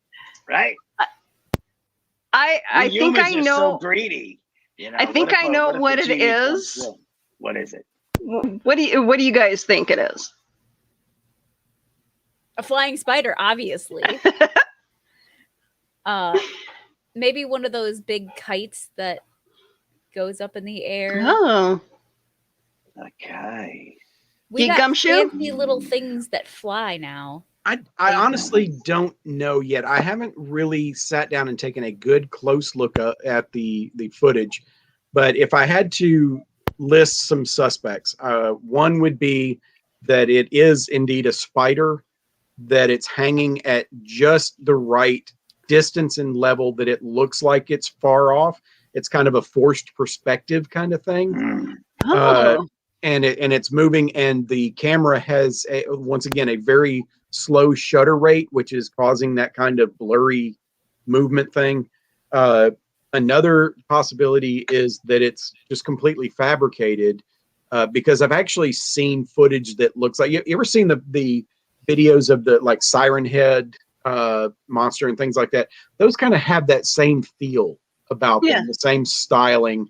right? I We think I humans are know. so greedy. You know, I think what if I know if a what it genie comes is. through? What is it? What do you guys think it is? A flying spider, obviously. Maybe one of those big kites that goes up in the air. Oh, Okay. We Geek got Gumshoe? fancy little things that fly now. I honestly don't know yet. I haven't really sat down and taken a good close look at the footage. But if I had to list some suspects, one would be that it is indeed a spider, that it's hanging at just the right distance and level that it looks like it's far off. It's kind of a forced perspective kind of thing. Mm. oh. And it's moving, and the camera has once again a very slow shutter rate, which is causing that kind of blurry movement thing. Another possibility is that it's just completely fabricated, because I've actually seen footage that looks like, you ever seen the videos of the like siren head monster and things like that? Those kind of have that same feel about them, the same styling.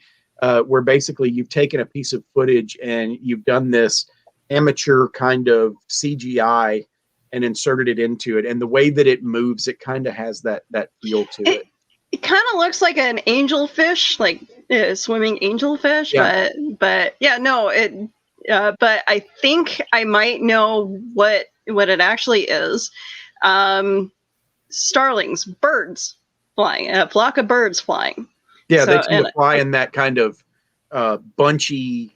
Where basically you've taken a piece of footage and you've done this amateur kind of CGI and inserted it into it. And the way that it moves, it kind of has that feel to it. It kind of looks like an angelfish, like swimming angelfish. Yeah. But yeah, no, it. But I think I might know what it actually is. Starlings, birds flying, a flock of birds flying. Yeah, So, they tend to and- fly in that kind of bunchy.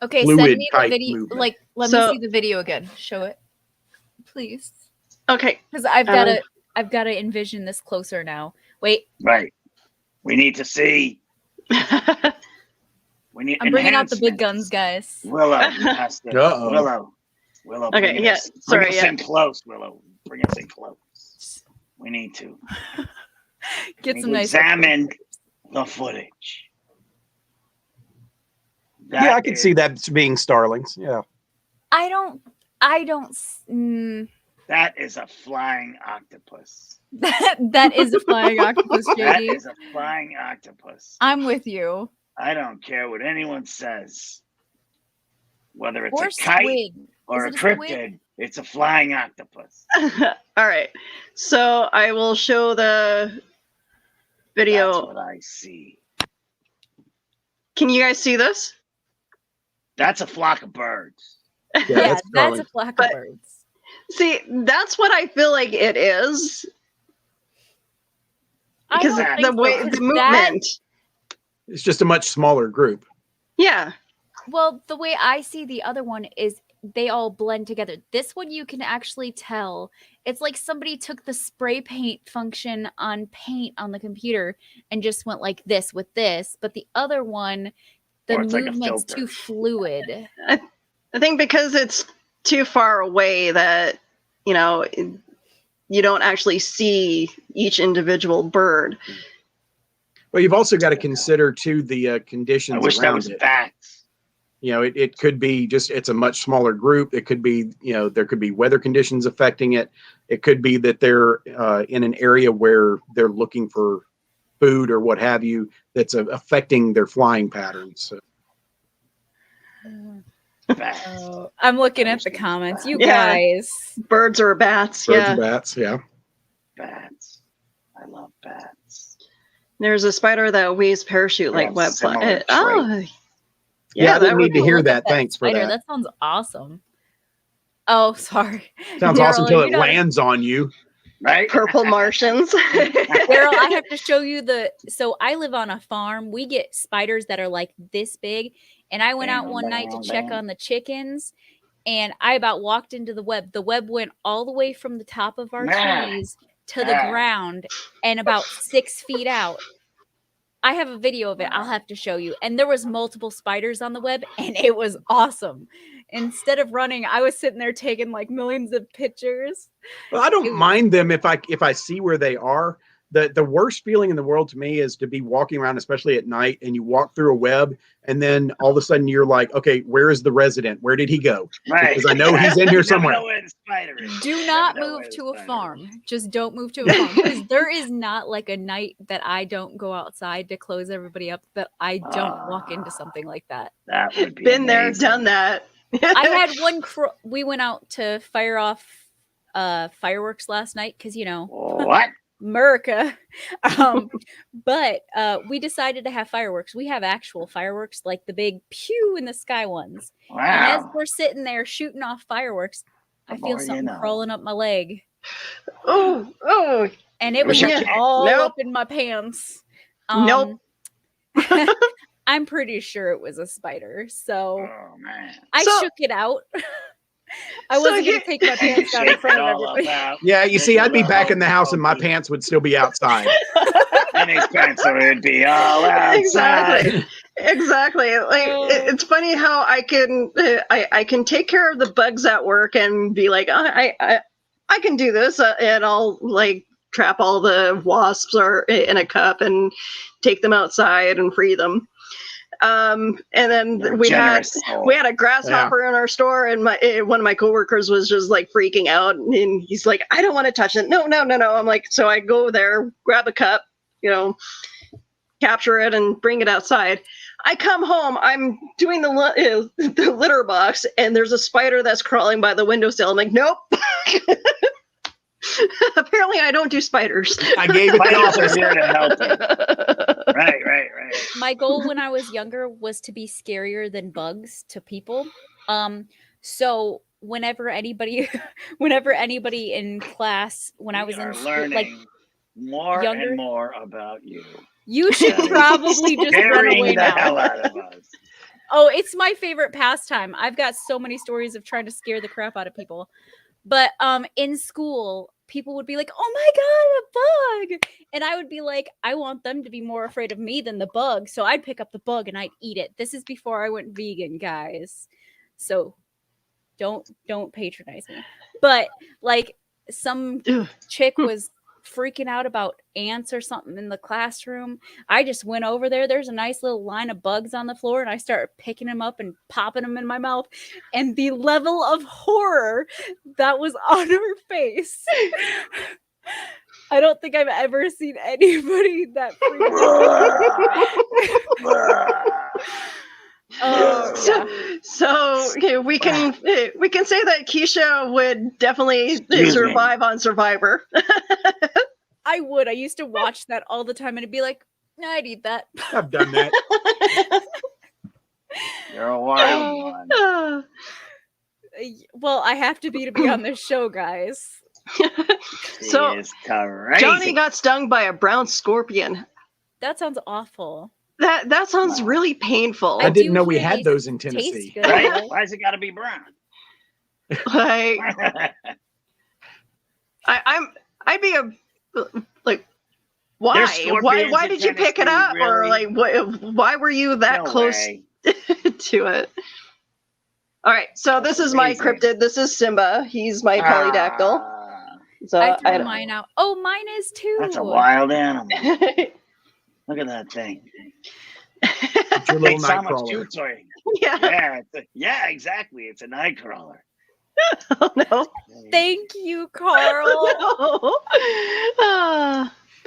Okay, Fluid send me the type video. movement. Like, let So- me see the video again. Show it, please. Okay. Because I've got to envision this closer now. Wait, Right. We need to see. We need. I'm bringing out the big enhancements. guns, guys. Willow, you has to. Uh-oh. Willow. Okay, Bring yeah, us, sorry, bring us yeah. in close, Willow. Bring us in close. We need to. Get some nice examine the footage. Yeah, I can see that being starlings. Yeah. I don't. That is a flying octopus. That is a flying octopus, That JD. is a flying octopus. I'm with you. I don't care what anyone says. Whether it's Or a kite squid. or Is a it a squid? cryptid, it's a flying octopus. All right. So I will show the video. That's what I see. Can you guys see this? That's a flock of birds. Yeah, that's a starling. flock of But- birds. See, that's what I feel like it is. I Because don't the think so, way 'cause the movement. It's just a much smaller group. Yeah. Well, the way I see the other one is they all blend together. This one you can actually tell. It's like somebody took the spray paint function on paint on the computer and just went like this with this. But the other one, the Or it's like a movement's filter. too fluid. I think because it's too far away that, you don't actually see each individual bird. Well, you've also got to consider too the conditions I wish that around was it. bats. It could be just it's a much smaller group. It could be there could be weather conditions affecting it. It could be that they're in an area where they're looking for food or what have you that's affecting their flying patterns. So. Bats. Oh, I'm looking at the comments. You Yeah. guys. Birds or bats. Birds Yeah. and bats, yeah. Bats. I love bats. There's a spider that weaves parachute like have web similar fly. Oh. Yeah, I didn't that need to Ooh, hear look at that. Thanks for spider. that. That sounds awesome. Oh, sorry. Sounds Daryl, awesome until it you know- lands on you. Right? purple Martians. Daryl, I have to show you so I live on a farm. We get spiders that are like this big. And I went out one night to check on the chickens and I about walked into the web. The web went all the way from the top of our trees to the ground and about 6 feet out. I have a video of it. I'll have to show you. And there was multiple spiders on the web and it was awesome. Instead of running, I was sitting there taking like millions of pictures. Well, I don't mind them if I see where they are. The worst feeling in the world to me is to be walking around, especially at night, and you walk through a web, and then all of a sudden you're like, okay, where is the resident? Where did he go? Right. Because I know he's in here You never somewhere. know where the spider is. Do You not never know move where the to a spider farm. is. Just don't move to a farm. Because there is not like a night that I don't go outside to close everybody up that I don't walk into something like that. That would be Been there, amazing. done that. I had one. We went out to fire off fireworks last night because What? America. But we decided to have fireworks. We have actual fireworks, like the big pew in the sky ones. And as Wow. we're sitting there shooting off fireworks, I The feel more you something know. crawling up my leg. Oh, And it was Wish I like could- all Nope. up in my pants. Nope. I'm pretty sure it was a spider. So Oh man. I So- shook it out. I So wasn't going here- to take my pants down in Shake front it of all up everybody. out. Yeah, you see, Shake I'd be it back all in the house and my out. pants would still be outside. And his pants would be all outside. Exactly. Like it's funny how I can take care of the bugs at work and be like, I can do this, and I'll like trap all the wasps or in a cup and take them outside and free them. And then You're a we had generous soul. a grasshopper in our store, and one of my coworkers was just like freaking out, and he's like, I don't want to touch it. No. I'm like, so I go there, grab a cup, capture it and bring it outside. I come home, I'm doing the litter box, and there's a spider that's crawling by the windowsill. I'm like, nope. Apparently I don't do spiders. I gave it Spiders to are here to help you. Right. My goal when I was younger was to be scarier than bugs to people. So whenever anybody in class, when I was We in are school, learning like more younger- and more about you. you should probably just run Scaring away the hell now. out of us. Oh, it's my favorite pastime. I've got so many stories of trying to scare the crap out of people. But in school, people would be like, "Oh my god, a bug!" And I would be like, "I want them to be more afraid of me than the bug." So I'd pick up the bug and I'd eat it. This is before I went vegan, guys. So don't patronize me. But like some chick was freaking out about ants or something in the classroom. I just went over there. There's a nice little line of bugs on the floor, and I started picking them up and popping them in my mouth. And the level of horror that was on her face, I don't think I've ever seen anybody that So okay, we can say that Keisha would definitely survive on Survivor. I would. I used to watch that all the time, and it'd be like, no, I'd eat that. I've done that. You're a wild one. Well, I have to be on this show, guys. So Johnny got stung by a brown scorpion. That sounds awful. That sounds really painful. I didn't know we had those in Tennessee. Right? Why has it got to be brown? Like, I'd be like, why? Why did you pick it up? Really? Or like, why were you that close to it? All right, so this is my cryptid. This is Simba. He's my polydactyl. So I threw mine out. Oh, mine is too. That's a wild animal. Look at that thing. It's your little night crawler. Yeah, exactly. It's a night crawler. Oh no! Thank you, Carl.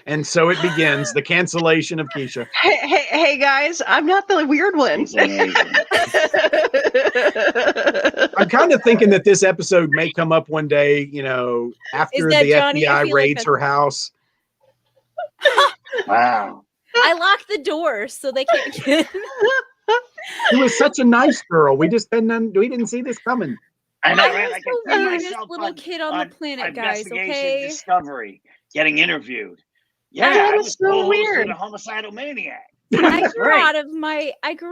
And so it begins, the cancellation of Keisha. Hey guys, I'm not the weird one. I'm kind of thinking that this episode may come up one day, you know, after the FBI raids her house. Wow. I locked the door so they can't get in. She was such a nice girl. We didn't see this coming. I know, right? Like the weirdest little kid on the planet, guys. Okay. Discovery, getting interviewed. Yeah, I was so weird. A homicidal maniac. I grew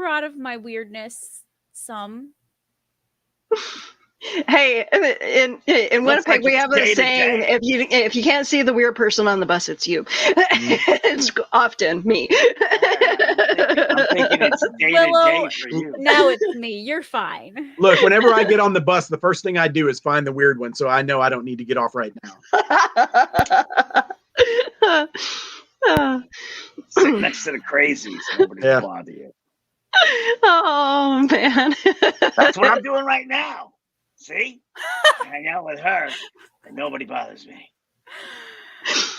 out of my weirdness. Some. Hey, in Winnipeg, we have a saying: if you can't see the weird person on the bus, it's you. It's often me. I'm thinking it's day to day for you. Now it's me. You're fine. Look, whenever I get on the bus, the first thing I do is find the weird one, so I know I don't need to get off right now. Sit next to the crazies, so nobody can bother you. Oh man, that's what I'm doing right now. See, I hang out with her, and nobody bothers me.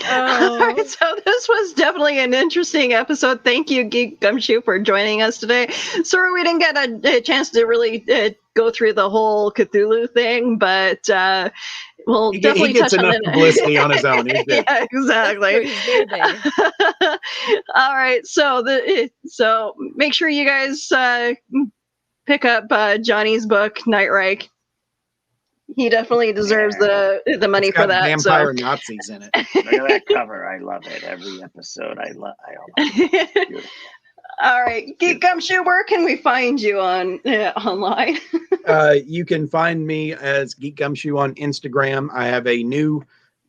All right, so this was definitely an interesting episode. Thank you, Geek Gumshoe, for joining us today. Sorry we didn't get a chance to really go through the whole Cthulhu thing, but we'll definitely touch on it. He gets enough publicity on his own. Yeah, exactly. All right, so make sure you guys pick up Johnny's book, Night Reich. He definitely deserves the money for that. Vampire Nazis in it. Look at that cover. I love it. Every episode, I love it. All right, Geek Gumshoe, where can we find you online? You can find me as Geek Gumshoe on Instagram. I have a new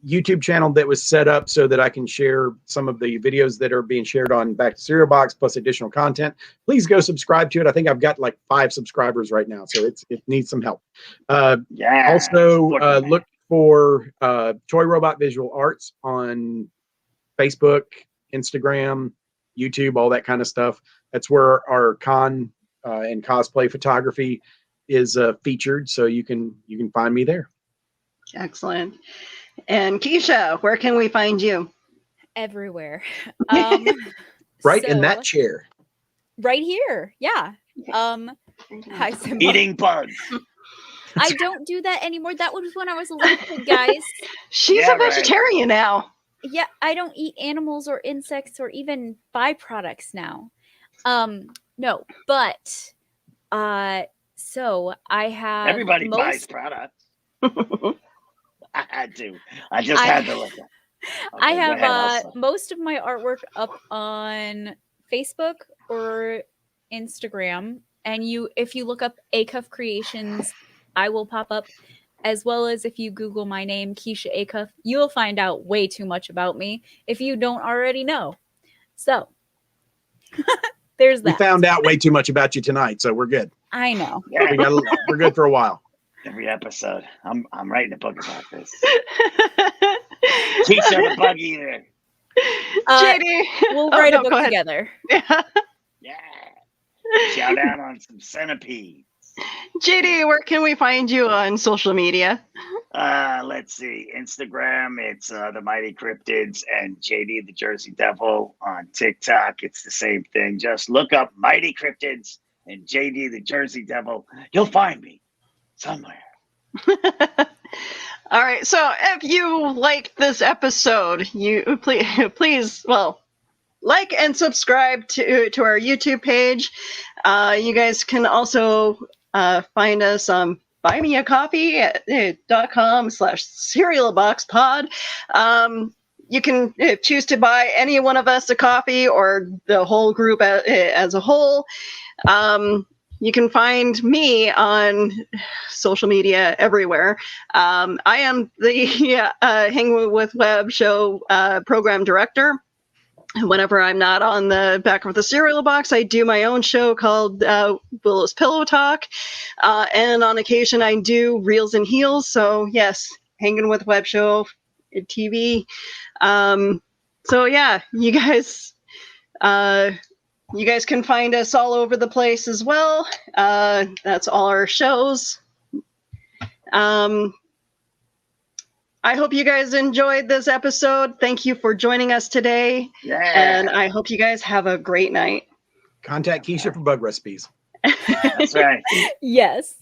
YouTube channel that was set up so that I can share some of the videos that are being shared on Back to Cereal Box plus additional content. Please go subscribe to it. I think I've got like 5 subscribers right now, so it needs some help. Also, look for Toy Robot Visual Arts on Facebook, Instagram, YouTube, all that kind of stuff. That's where our con and cosplay photography is featured, so you can find me there. Excellent. And Keisha, where can we find you? Everywhere. Right in that chair. Right here. Yeah. Hi, Simba. Eating bugs. I don't do that anymore. That was when I was a little kid, guys. She's a vegetarian now. Yeah, I don't eat animals or insects or even byproducts now. No, but so I have everybody buys products. I had to. I just had to look at it. Okay, I have most of my artwork up on Facebook or Instagram, and if you look up Acuff Creations, I will pop up. as well as if you Google my name, Keisha Acuff, you'll find out way too much about me if you don't already know. So there's We that. found out way too much about you tonight, so we're good. I know. Yeah, We're good for a while. every episode. I'm writing a book about this. Keisha the Bug Eater. JD. We'll Oh, write no, a book go ahead. together. Yeah. Yeah. Shout out on some centipedes. JD, where can we find you on social media? Let's see. Instagram, it's the Mighty Cryptids, and JD the Jersey Devil. On TikTok, it's the same thing. Just look up Mighty Cryptids and JD the Jersey Devil. You'll find me somewhere. All right. So if you liked this episode, you please, well, like and subscribe to our YouTube page. You guys can also find us on buymeacoffee.com/cerealboxpod. You can choose to buy any one of us a coffee or the whole group as a whole. You can find me on social media everywhere. I am the Hang with Web show program director. Whenever I'm not on the back of the cereal box, I do my own show called Willow's Pillow Talk. And on occasion, I do Reels and Heels. So, yes, Hanging with Web show, TV. So, yeah, you guys can find us all over the place as well. That's all our shows. I hope you guys enjoyed this episode. Thank you for joining us today. Yeah. And I hope you guys have a great night. Contact Keisha for bug recipes. That's right. Yes.